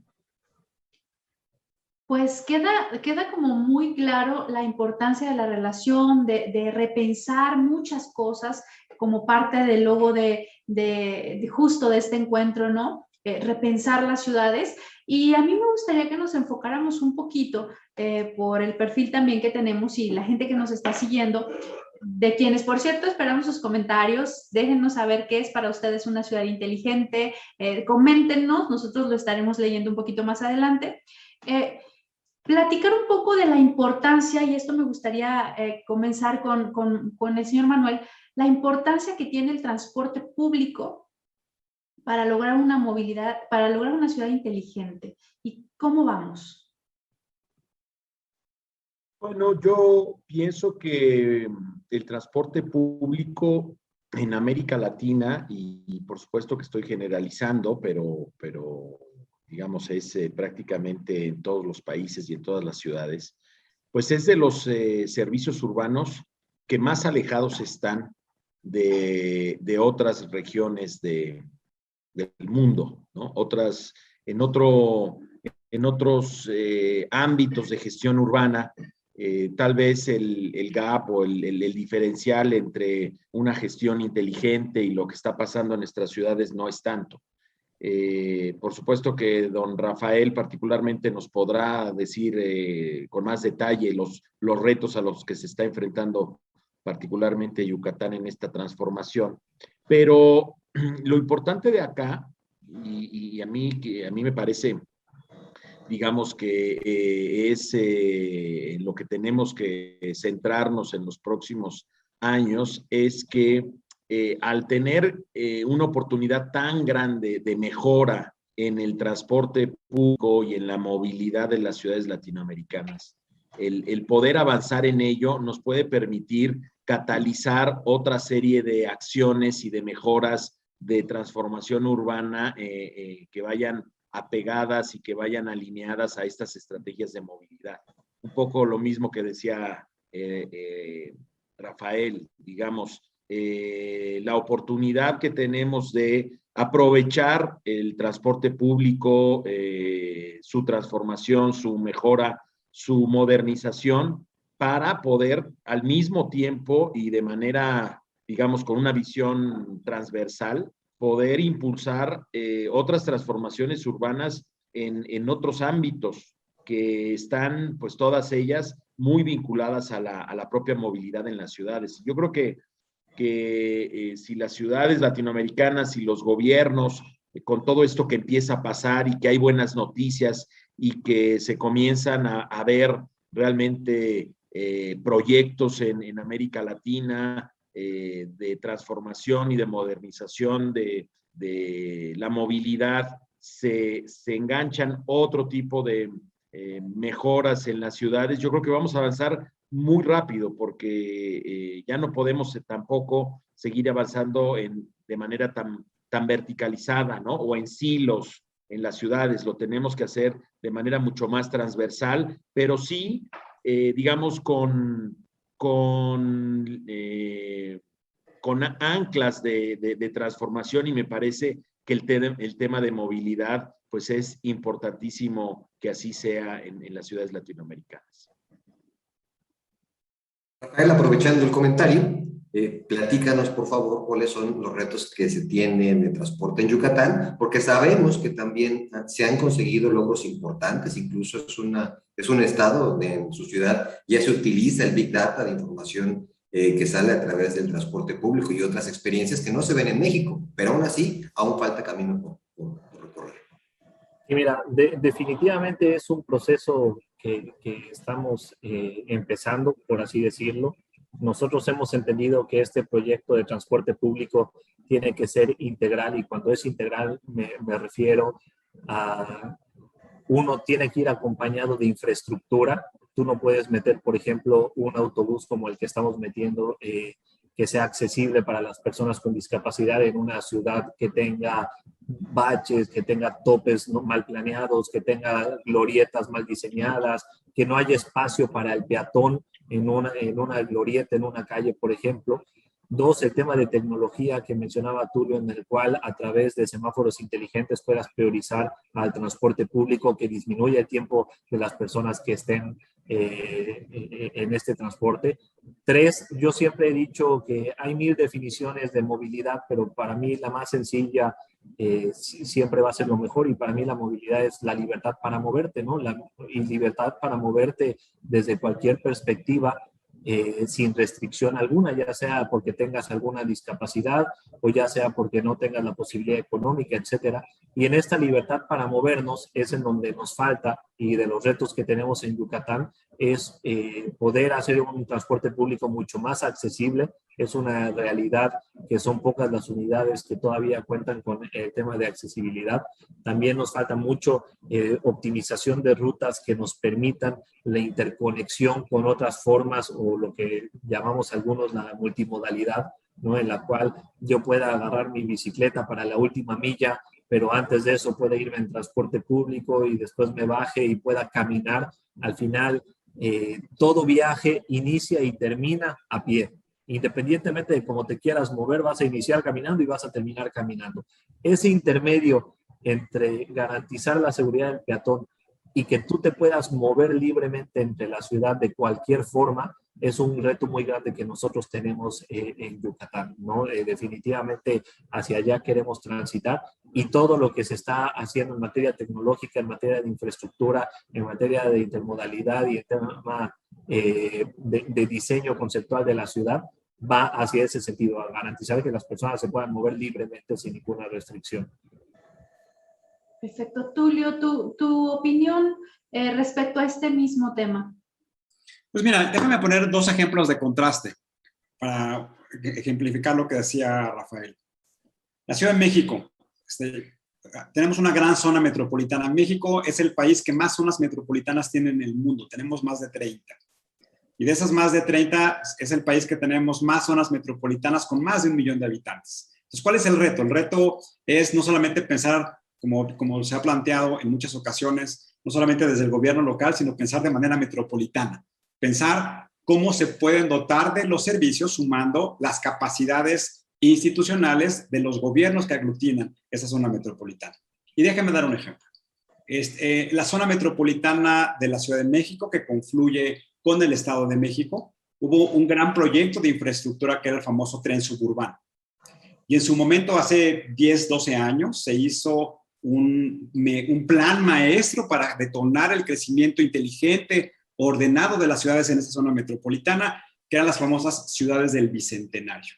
Pues queda como muy claro la importancia de la relación, de repensar muchas cosas como parte del logo de justo de este encuentro, ¿no? Repensar las ciudades. Y a mí me gustaría que nos enfocáramos un poquito por el perfil también que tenemos y la gente que nos está siguiendo, de quienes, por cierto, esperamos sus comentarios. Déjennos saber qué es para ustedes una ciudad inteligente. Coméntenos, nosotros lo estaremos leyendo un poquito más adelante. Platicar un poco de la importancia, y esto me gustaría comenzar con el señor Manuel, la importancia que tiene el transporte público para lograr una movilidad, para lograr una ciudad inteligente. ¿Y cómo vamos? Bueno, yo pienso que el transporte público en América Latina, y por supuesto que estoy generalizando, pero digamos es prácticamente en todos los países y en todas las ciudades, pues es de los servicios urbanos que más alejados están de otras regiones del mundo, ¿no? En otros ámbitos de gestión urbana, tal vez el gap o el diferencial entre una gestión inteligente y lo que está pasando en nuestras ciudades no es tanto. Por supuesto que don Rafael particularmente nos podrá decir con más detalle los retos a los que se está enfrentando particularmente Yucatán en esta transformación, pero lo importante de acá, y a mí me parece, digamos que es lo que tenemos que centrarnos en los próximos años, es que al tener una oportunidad tan grande de mejora en el transporte público y en la movilidad de las ciudades latinoamericanas, el poder avanzar en ello nos puede permitir catalizar otra serie de acciones y de mejoras de transformación urbana que vayan apegadas y que vayan alineadas a estas estrategias de movilidad. Un poco lo mismo que decía Rafael, digamos, la oportunidad que tenemos de aprovechar el transporte público, su transformación, su mejora, su modernización, para poder al mismo tiempo y de manera, digamos, con una visión transversal, poder impulsar otras transformaciones urbanas en otros ámbitos que están, pues todas ellas, muy vinculadas a la propia movilidad en las ciudades. Yo creo que si las ciudades latinoamericanas y los gobiernos, con todo esto que empieza a pasar y que hay buenas noticias y que se comienzan a ver realmente proyectos en América Latina de transformación y de modernización de la movilidad, se enganchan otro tipo de mejoras en las ciudades, yo creo que vamos a avanzar muy rápido porque ya no podemos tampoco seguir avanzando de manera tan verticalizada, ¿no? O en silos en las ciudades, lo tenemos que hacer de manera mucho más transversal, pero sí, digamos, con anclas de transformación, y me parece que el tema de movilidad pues es importantísimo que así sea en las ciudades latinoamericanas. Rafael, aprovechando el comentario, platícanos por favor cuáles son los retos que se tienen de transporte en Yucatán, porque sabemos que también se han conseguido logros importantes, incluso es un estado donde en su ciudad ya se utiliza el Big Data de información que sale a través del transporte público y otras experiencias que no se ven en México, pero aún así aún falta camino por recorrer. Y mira, definitivamente es un proceso que estamos empezando, por así decirlo. Nosotros hemos entendido que este proyecto de transporte público tiene que ser integral, y cuando es integral me refiero a uno tiene que ir acompañado de infraestructura. Tú no puedes meter, por ejemplo, un autobús como el que estamos metiendo, que sea accesible para las personas con discapacidad en una ciudad que tenga baches, que tenga topes mal planeados, que tenga glorietas mal diseñadas, que no haya espacio para el peatón en una glorieta, en una calle, por ejemplo. Dos, el tema de tecnología que mencionaba Tulio, en el cual a través de semáforos inteligentes puedas priorizar al transporte público, que disminuya el tiempo de las personas que estén en este transporte. Tres, yo siempre he dicho que hay 1000 definiciones de movilidad, pero para mí la más sencilla siempre va a ser lo mejor, y para mí la movilidad es la libertad para moverte, ¿no? Y libertad para moverte desde cualquier perspectiva, sin restricción alguna, ya sea porque tengas alguna discapacidad o ya sea porque no tengas la posibilidad económica, etcétera. Y en esta libertad para movernos es en donde nos falta y de los retos que tenemos en Yucatán es poder hacer un transporte público mucho más accesible. Es una realidad que son pocas las unidades que todavía cuentan con el tema de accesibilidad. También nos falta mucho optimización de rutas que nos permitan la interconexión con otras formas o lo que llamamos algunos la multimodalidad, ¿no? En la cual yo pueda agarrar mi bicicleta para la última milla, pero antes de eso pueda irme en transporte público y después me baje y pueda caminar. Al final, todo viaje inicia y termina a pie. Independientemente de cómo te quieras mover, vas a iniciar caminando y vas a terminar caminando. Ese intermedio entre garantizar la seguridad del peatón y que tú te puedas mover libremente entre la ciudad de cualquier forma, es un reto muy grande que nosotros tenemos en Yucatán, ¿no? Definitivamente hacia allá queremos transitar y todo lo que se está haciendo en materia tecnológica, en materia de infraestructura, en materia de intermodalidad y en tema de diseño conceptual de la ciudad, va hacia ese sentido, a garantizar que las personas se puedan mover libremente sin ninguna restricción. Perfecto. Tulio, tu opinión respecto a este mismo tema. Pues mira, déjame poner dos ejemplos de contraste para ejemplificar lo que decía Rafael. La Ciudad de México, tenemos una gran zona metropolitana. México es el país que más zonas metropolitanas tiene en el mundo. Tenemos más de 30. Y de esas más de 30 es el país que tenemos más zonas metropolitanas con más de 1 millón de habitantes. Entonces, ¿cuál es el reto? El reto es no solamente pensar, como se ha planteado en muchas ocasiones, no solamente desde el gobierno local, sino pensar de manera metropolitana. Pensar cómo se pueden dotar de los servicios sumando las capacidades institucionales de los gobiernos que aglutinan esa zona metropolitana. Y déjenme dar un ejemplo. La zona metropolitana de la Ciudad de México, que confluye con el Estado de México, hubo un gran proyecto de infraestructura que era el famoso tren suburbano. Y en su momento, hace 10, 12 años, se hizo un plan maestro para detonar el crecimiento inteligente, ordenado de las ciudades en esa zona metropolitana, que eran las famosas ciudades del Bicentenario.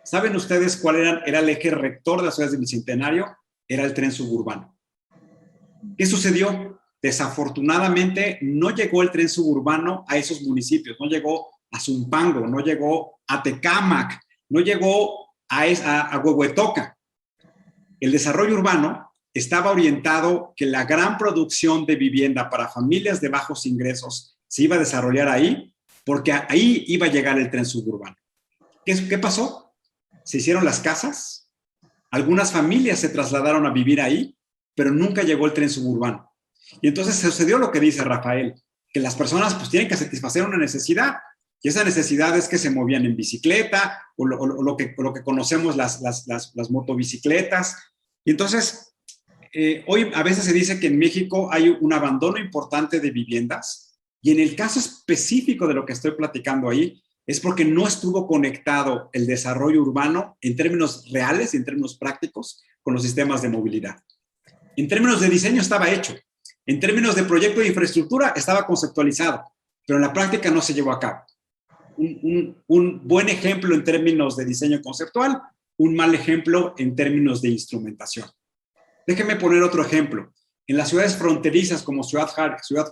¿Saben ustedes cuál era el eje rector de las ciudades del Bicentenario? Era el tren suburbano. ¿Qué sucedió? Desafortunadamente, no llegó el tren suburbano a esos municipios, no llegó a Zumpango, no llegó a Tecámac, no llegó a Huehuetoca. El desarrollo urbano estaba orientado que la gran producción de vivienda para familias de bajos ingresos se iba a desarrollar ahí, porque ahí iba a llegar el tren suburbano. ¿Qué pasó? Se hicieron las casas, algunas familias se trasladaron a vivir ahí, pero nunca llegó el tren suburbano. Y entonces sucedió lo que dice Rafael, que las personas pues tienen que satisfacer una necesidad, y esa necesidad es que se movían en bicicleta, o lo que conocemos las motobicicletas. Y entonces, hoy a veces se dice que en México hay un abandono importante de viviendas, y en el caso específico de lo que estoy platicando ahí, es porque no estuvo conectado el desarrollo urbano en términos reales y en términos prácticos con los sistemas de movilidad. En términos de diseño estaba hecho, en términos de proyecto de infraestructura estaba conceptualizado, pero en la práctica no se llevó a cabo. Un buen ejemplo en términos de diseño conceptual, un mal ejemplo en términos de instrumentación. Déjenme poner otro ejemplo. En las ciudades fronterizas como Ciudad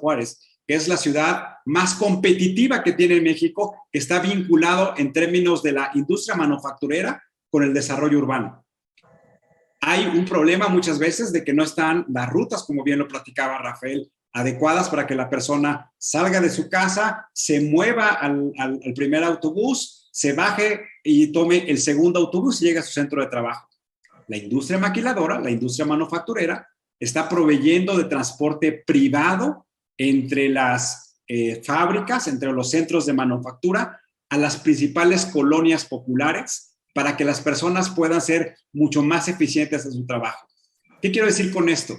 Juárez, que es la ciudad más competitiva que tiene México, que está vinculado en términos de la industria manufacturera con el desarrollo urbano. Hay un problema muchas veces de que no están las rutas, como bien lo platicaba Rafael, adecuadas para que la persona salga de su casa, se mueva al primer autobús, se baje y tome el segundo autobús y llegue a su centro de trabajo. La industria maquiladora, la industria manufacturera, está proveyendo de transporte privado entre las fábricas, entre los centros de manufactura, a las principales colonias populares para que las personas puedan ser mucho más eficientes en su trabajo. ¿Qué quiero decir con esto?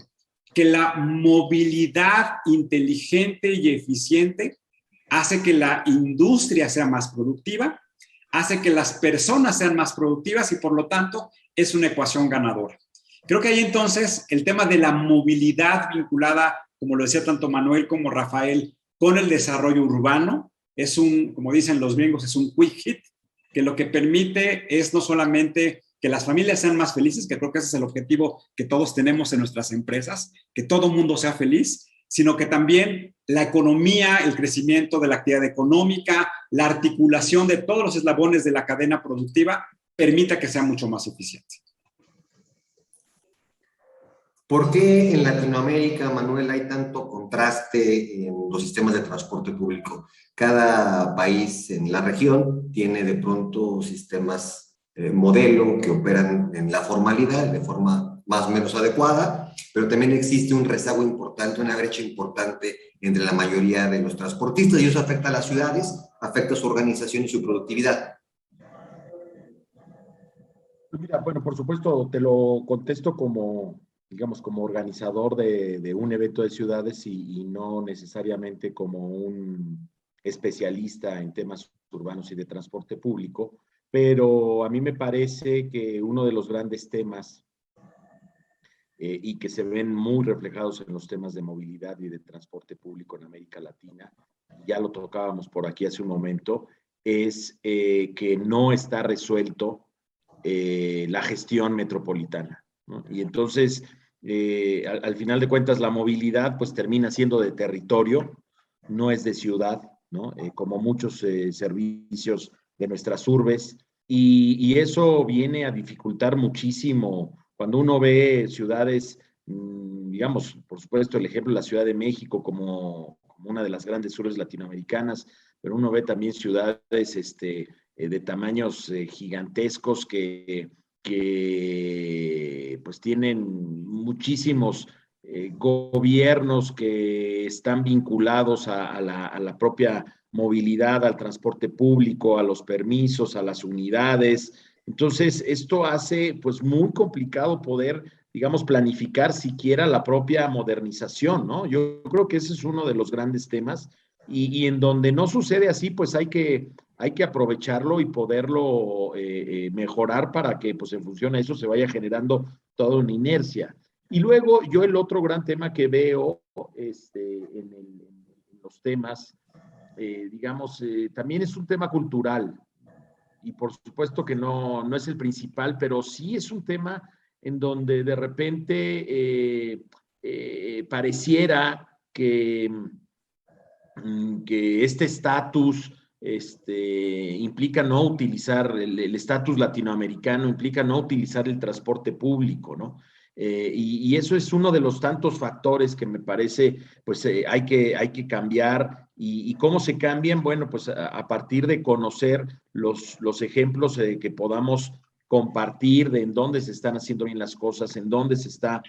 Que la movilidad inteligente y eficiente hace que la industria sea más productiva, hace que las personas sean más productivas y por lo tanto es una ecuación ganadora. Creo que ahí entonces el tema de la movilidad vinculada, como lo decía tanto Manuel como Rafael, con el desarrollo urbano, es como dicen los gringos, es un quick hit, que lo que permite es no solamente que las familias sean más felices, que creo que ese es el objetivo que todos tenemos en nuestras empresas, que todo mundo sea feliz, sino que también la economía, el crecimiento de la actividad económica, la articulación de todos los eslabones de la cadena productiva permita que sea mucho más eficiente. ¿Por qué en Latinoamérica, Manuel, hay tanto contraste en los sistemas de transporte público? Cada país en la región tiene de pronto sistemas modelo que operan en la formalidad, de forma más o menos adecuada, pero también existe un rezago importante, una brecha importante entre la mayoría de los transportistas, y eso afecta a las ciudades, afecta a su organización y su productividad. Mira, bueno, por supuesto, te lo contesto como, digamos, como organizador de un evento de ciudades y no necesariamente como un especialista en temas urbanos y de transporte público, pero a mí me parece que uno de los grandes temas y que se ven muy reflejados en los temas de movilidad y de transporte público en América Latina, ya lo tocábamos por aquí hace un momento, es que no está resuelto la gestión metropolitana, ¿no? Y entonces, al final de cuentas, la movilidad pues termina siendo de territorio, no es de ciudad, ¿no? Como muchos servicios de nuestras urbes, y eso viene a dificultar muchísimo cuando uno ve ciudades, digamos, por supuesto, el ejemplo de la Ciudad de México como una de las grandes urbes latinoamericanas, pero uno ve también ciudades de tamaños gigantescos que pues tienen muchísimos gobiernos que están vinculados a la propia movilidad, al transporte público, a los permisos, a las unidades. Entonces, esto hace pues muy complicado poder, digamos, planificar siquiera la propia modernización, ¿no? Yo creo que ese es uno de los grandes temas y en donde no sucede así, pues hay que aprovecharlo y poderlo mejorar para que pues en función a eso se vaya generando toda una inercia. Y luego yo el otro gran tema que veo en los temas, digamos, también es un tema cultural. Y por supuesto que no es el principal, pero sí es un tema en donde de repente pareciera que este estatus implica no utilizar el estatus latinoamericano, implica no utilizar el transporte público, ¿no? Y eso es uno de los tantos factores que me parece, pues hay que cambiar. ¿Y cómo se cambian? Bueno, pues a partir de conocer los ejemplos que podamos compartir de en dónde se están haciendo bien las cosas, en dónde se está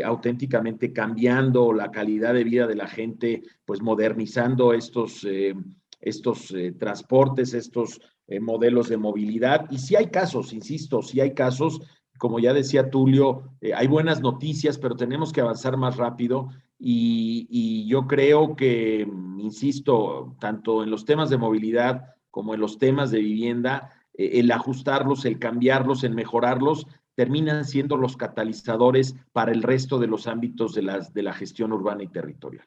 auténticamente cambiando la calidad de vida de la gente, pues modernizando estos transportes, estos modelos de movilidad. Y sí hay casos, insisto, sí hay casos. Como ya decía Tulio, hay buenas noticias, pero tenemos que avanzar más rápido y yo creo que, insisto, tanto en los temas de movilidad como en los temas de vivienda, el ajustarlos, el cambiarlos, el mejorarlos, terminan siendo los catalizadores para el resto de los ámbitos de la gestión urbana y territorial.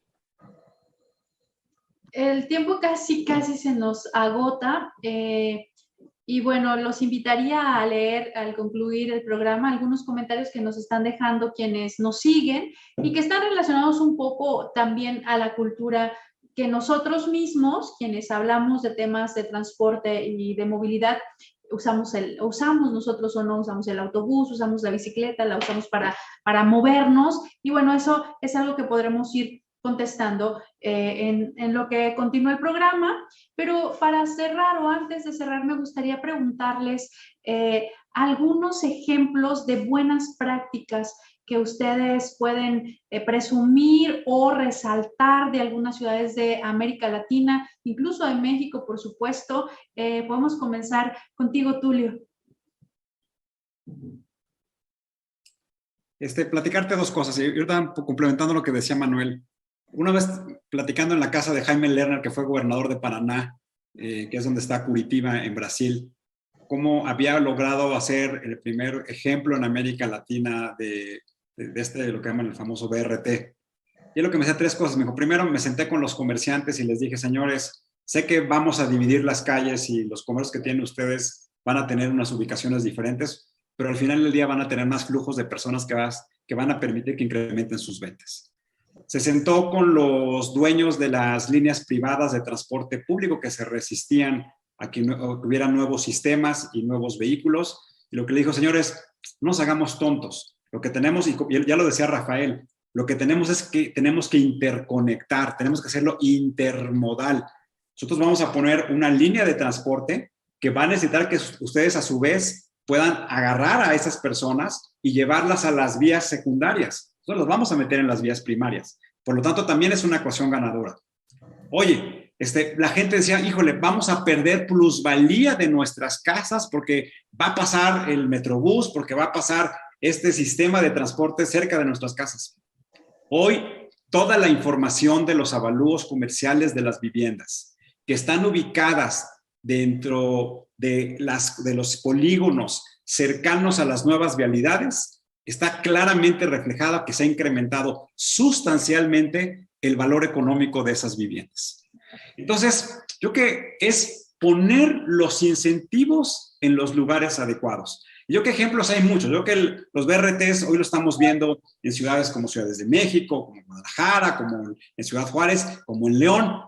El tiempo casi se nos agota. Y bueno, los invitaría a leer al concluir el programa algunos comentarios que nos están dejando quienes nos siguen y que están relacionados un poco también a la cultura que nosotros mismos, quienes hablamos de temas de transporte y de movilidad, usamos nosotros o no usamos el autobús, usamos la bicicleta, la usamos para movernos. Y bueno, eso es algo que podremos ir contestando en lo que continúa el programa, pero para cerrar o antes de cerrar me gustaría preguntarles algunos ejemplos de buenas prácticas que ustedes pueden presumir o resaltar de algunas ciudades de América Latina, incluso de México, por supuesto. Podemos comenzar contigo, Tulio. Platicarte dos cosas, y ahorita complementando lo que decía Manuel. Una vez platicando en la casa de Jaime Lerner, que fue gobernador de Paraná, que es donde está Curitiba, en Brasil, cómo había logrado hacer el primer ejemplo en América Latina de lo que llaman el famoso BRT. Y lo que me decía tres cosas. Me dijo, primero me senté con los comerciantes y les dije, señores, sé que vamos a dividir las calles y los comercios que tienen ustedes van a tener unas ubicaciones diferentes, pero al final del día van a tener más flujos de personas que van a permitir que incrementen sus ventas. se sentó con los dueños de las líneas privadas de transporte público que se resistían a que hubiera nuevos sistemas y nuevos vehículos. Y lo que le dijo, señores, no nos hagamos tontos. Lo que tenemos, y ya lo decía Rafael, lo que tenemos es que tenemos que interconectar, tenemos que hacerlo intermodal. Nosotros vamos a poner una línea de transporte que va a necesitar que ustedes a su vez puedan agarrar a esas personas y llevarlas a las vías secundarias. Nosotros las vamos a meter en las vías primarias. Por lo tanto, también es una ecuación ganadora. Oye, la gente decía, híjole, vamos a perder plusvalía de nuestras casas porque va a pasar el Metrobús, porque va a pasar este sistema de transporte cerca de nuestras casas. Hoy, toda la información de los avalúos comerciales de las viviendas que están ubicadas dentro de los polígonos cercanos a las nuevas vialidades, está claramente reflejada que se ha incrementado sustancialmente el valor económico de esas viviendas. Entonces, yo creo que es poner los incentivos en los lugares adecuados. Yo que ejemplos hay muchos. Yo que los BRTs hoy lo estamos viendo en ciudades como Ciudades de México, como Guadalajara, como en Ciudad Juárez, como en León.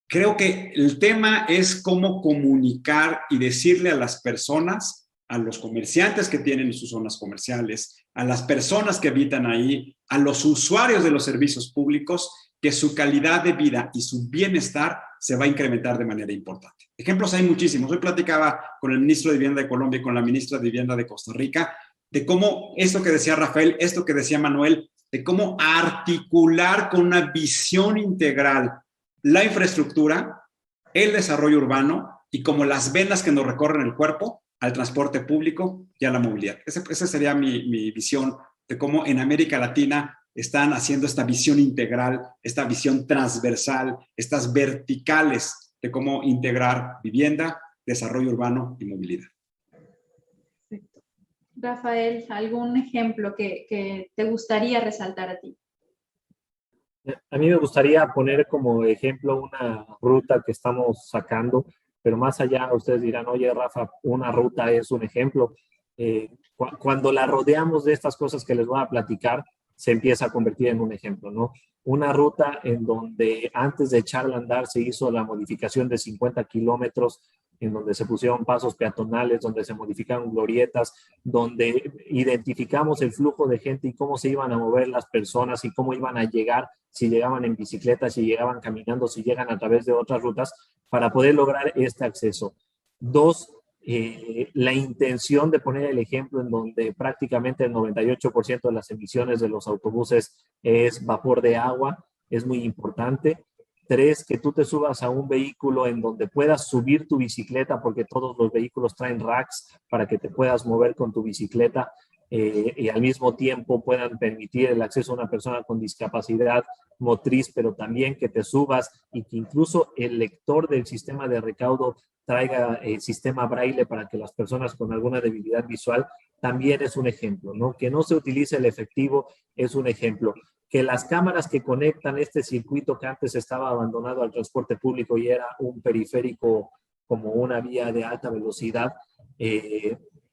Creo que el tema es cómo comunicar y decirle a las personas, a los comerciantes que tienen sus zonas comerciales, a las personas que habitan ahí, a los usuarios de los servicios públicos, que su calidad de vida y su bienestar se va a incrementar de manera importante. Ejemplos hay muchísimos. Hoy platicaba con el ministro de Vivienda de Colombia y con la ministra de Vivienda de Costa Rica de cómo esto que decía Rafael, esto que decía Manuel, de cómo articular con una visión integral la infraestructura, el desarrollo urbano y como las venas que nos recorren el cuerpo al transporte público y a la movilidad. Esa sería mi visión de cómo en América Latina están haciendo esta visión integral, esta visión transversal, estas verticales de cómo integrar vivienda, desarrollo urbano y movilidad. Perfecto. Rafael, ¿algún ejemplo que te gustaría resaltar a ti? A mí me gustaría poner como ejemplo una ruta que estamos sacando, pero más allá ustedes dirán, oye Rafa, una ruta es un ejemplo. Cuando la rodeamos de estas cosas que les voy a platicar, se empieza a convertir en un ejemplo, ¿no? Una ruta en donde antes de echarla a andar se hizo la modificación de 50 kilómetros, en donde se pusieron pasos peatonales, donde se modificaron glorietas, donde identificamos el flujo de gente y cómo se iban a mover las personas y cómo iban a llegar, si llegaban en bicicleta, si llegaban caminando, si llegan a través de otras rutas, para poder lograr este acceso. Dos, la intención de poner el ejemplo en donde prácticamente el 98% de las emisiones de los autobuses es vapor de agua, es muy importante. Tres, que tú te subas a un vehículo en donde puedas subir tu bicicleta, porque todos los vehículos traen racks para que te puedas mover con tu bicicleta y al mismo tiempo puedan permitir el acceso a una persona con discapacidad motriz, pero también que te subas y que incluso el lector del sistema de recaudo traiga el sistema braille para que las personas con alguna debilidad visual, también es un ejemplo, ¿no? Que no se utilice el efectivo es un ejemplo. Que las cámaras que conectan este circuito que antes estaba abandonado al transporte público y era un periférico como una vía de alta velocidad,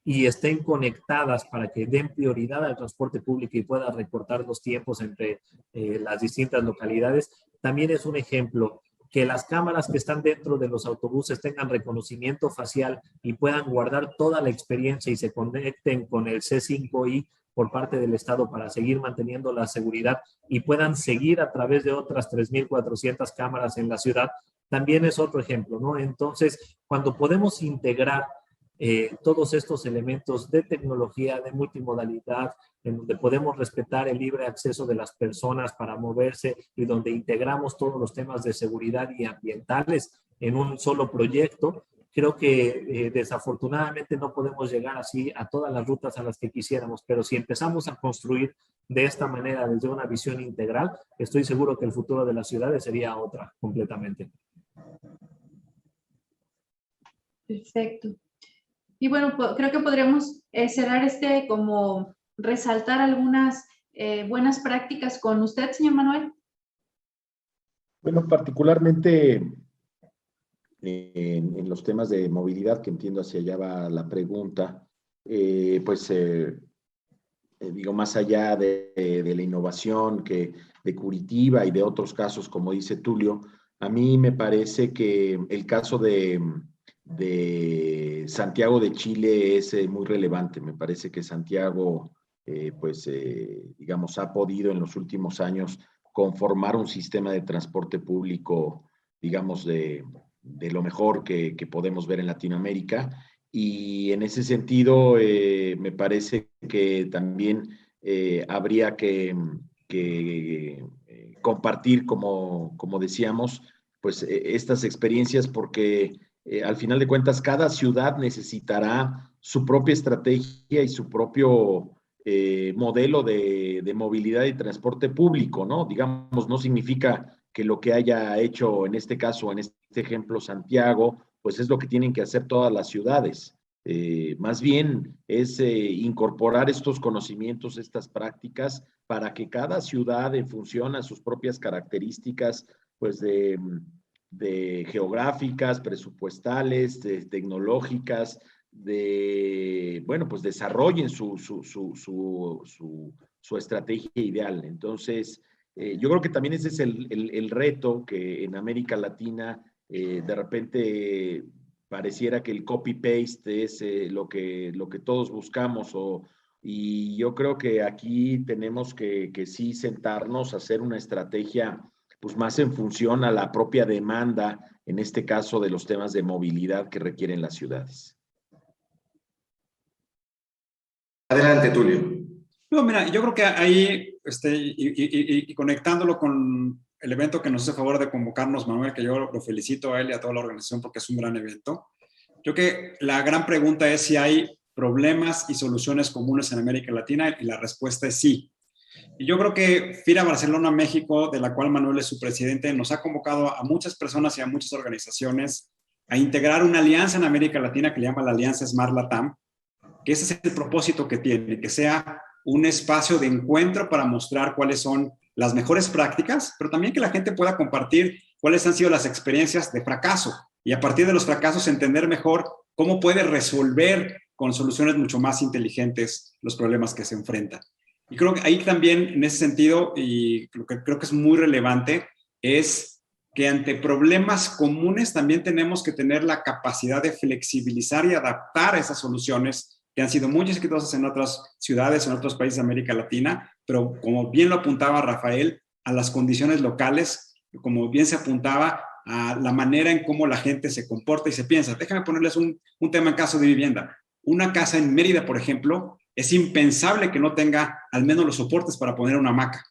y estén conectadas para que den prioridad al transporte público y pueda recortar los tiempos entre las distintas localidades, también es un ejemplo. Que las cámaras que están dentro de los autobuses tengan reconocimiento facial y puedan guardar toda la experiencia y se conecten con el C5I por parte del Estado para seguir manteniendo la seguridad y puedan seguir a través de otras 3,400 cámaras en la ciudad, también es otro ejemplo, ¿no? Entonces, cuando podemos integrar todos estos elementos de tecnología, de multimodalidad, en donde podemos respetar el libre acceso de las personas para moverse y donde integramos todos los temas de seguridad y ambientales en un solo proyecto, creo que desafortunadamente no podemos llegar así a todas las rutas a las que quisiéramos, pero si empezamos a construir de esta manera desde una visión integral, estoy seguro que el futuro de las ciudades sería otra completamente. Perfecto. Y bueno, creo que podremos cerrar como resaltar algunas buenas prácticas con usted, señor Manuel. Bueno, particularmente en los temas de movilidad, que entiendo hacia allá va la pregunta, digo, más allá de la innovación que de Curitiba y de otros casos, como dice Tulio, a mí me parece que el caso de Santiago de Chile es muy relevante. Me parece que Santiago, digamos, ha podido en los últimos años conformar un sistema de transporte público, digamos, de lo mejor que podemos ver en Latinoamérica. Y en ese sentido, me parece que también habría que compartir, como decíamos, pues estas experiencias, porque al final de cuentas cada ciudad necesitará su propia estrategia y su propio modelo de movilidad y transporte público, ¿no? Digamos, no significa que lo que haya hecho en este caso, en este ejemplo, Santiago, pues es lo que tienen que hacer todas las ciudades. Más bien es incorporar estos conocimientos, estas prácticas, para que cada ciudad, en función a sus propias características, pues de geográficas, presupuestales, tecnológicas, pues desarrollen su estrategia ideal. Entonces, yo creo que también ese es el reto, que en América Latina de repente pareciera que el copy-paste es lo que todos buscamos, y yo creo que aquí tenemos que sí sentarnos a hacer una estrategia pues más en función a la propia demanda, en este caso de los temas de movilidad que requieren las ciudades. Adelante, Tulio. No, mira, yo creo que ahí, y conectándolo con el evento que nos hace favor de convocarnos, Manuel, que yo lo felicito a él y a toda la organización porque es un gran evento. Yo creo que la gran pregunta es si hay problemas y soluciones comunes en América Latina, y la respuesta es sí. Y yo creo que FIRA Barcelona México, de la cual Manuel es su presidente, nos ha convocado a muchas personas y a muchas organizaciones a integrar una alianza en América Latina que le llama la Alianza Smart Latam, que ese es el propósito que tiene, que sea un espacio de encuentro para mostrar cuáles son las mejores prácticas, pero también que la gente pueda compartir cuáles han sido las experiencias de fracaso, y a partir de los fracasos entender mejor cómo puede resolver con soluciones mucho más inteligentes los problemas que se enfrentan. Y creo que ahí también, en ese sentido, y lo que creo que es muy relevante, es que ante problemas comunes también tenemos que tener la capacidad de flexibilizar y adaptar esas soluciones que han sido muy exitosas en otras ciudades, en otros países de América Latina, pero como bien lo apuntaba Rafael, a las condiciones locales, como bien se apuntaba a la manera en cómo la gente se comporta y se piensa. Déjame ponerles un tema en caso de vivienda. Una casa en Mérida, por ejemplo, es impensable que no tenga al menos los soportes para poner una hamaca.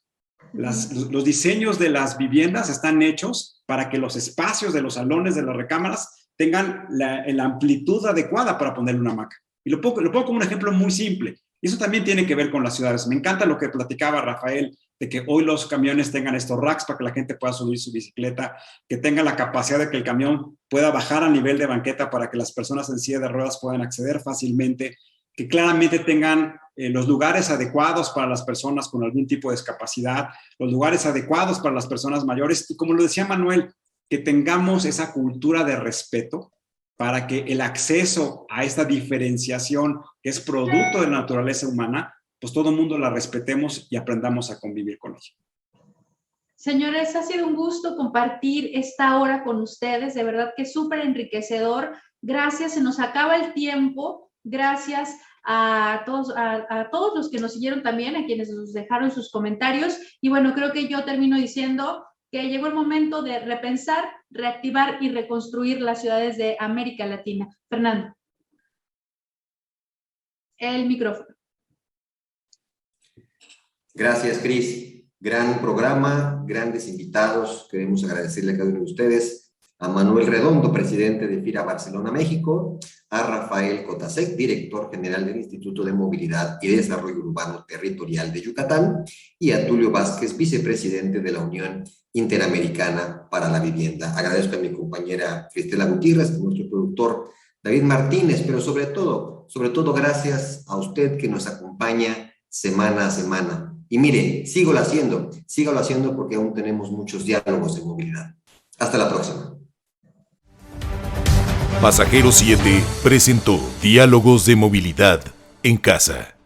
Los diseños de las viviendas están hechos para que los espacios de los salones, de las recámaras, tengan la amplitud adecuada para ponerle una hamaca. Y lo pongo como un ejemplo muy simple. Y eso también tiene que ver con las ciudades. Me encanta lo que platicaba Rafael, de que hoy los camiones tengan estos racks para que la gente pueda subir su bicicleta, que tenga la capacidad de que el camión pueda bajar a nivel de banqueta para que las personas en silla de ruedas puedan acceder fácilmente, que claramente tengan los lugares adecuados para las personas con algún tipo de discapacidad, los lugares adecuados para las personas mayores, y como lo decía Manuel, que tengamos esa cultura de respeto para que el acceso a esta diferenciación que es producto de la naturaleza humana, pues todo el mundo la respetemos y aprendamos a convivir con ella. Señores, ha sido un gusto compartir esta hora con ustedes, de verdad que es súper enriquecedor. Gracias, se nos acaba el tiempo. Gracias a todos los que nos siguieron también, a quienes nos dejaron sus comentarios. Y bueno, creo que yo termino diciendo que llegó el momento de repensar, reactivar y reconstruir las ciudades de América Latina. Fernando. El micrófono. Gracias, Cris. Gran programa, grandes invitados. Queremos agradecerle a cada uno de ustedes, a Manuel Redondo, presidente de FIRA Barcelona México, a Rafael Cotasec, director general del Instituto de Movilidad y Desarrollo Urbano Territorial de Yucatán, y a Tulio Vázquez, vicepresidente de la Unión Interamericana para la Vivienda. Agradezco a mi compañera Cristela Gutiérrez, a nuestro productor David Martínez, pero sobre todo gracias a usted que nos acompaña semana a semana. Y mire, sígalo haciendo porque aún tenemos muchos diálogos de movilidad. Hasta la próxima. Pasajero 7 presentó Diálogos de Movilidad en Casa.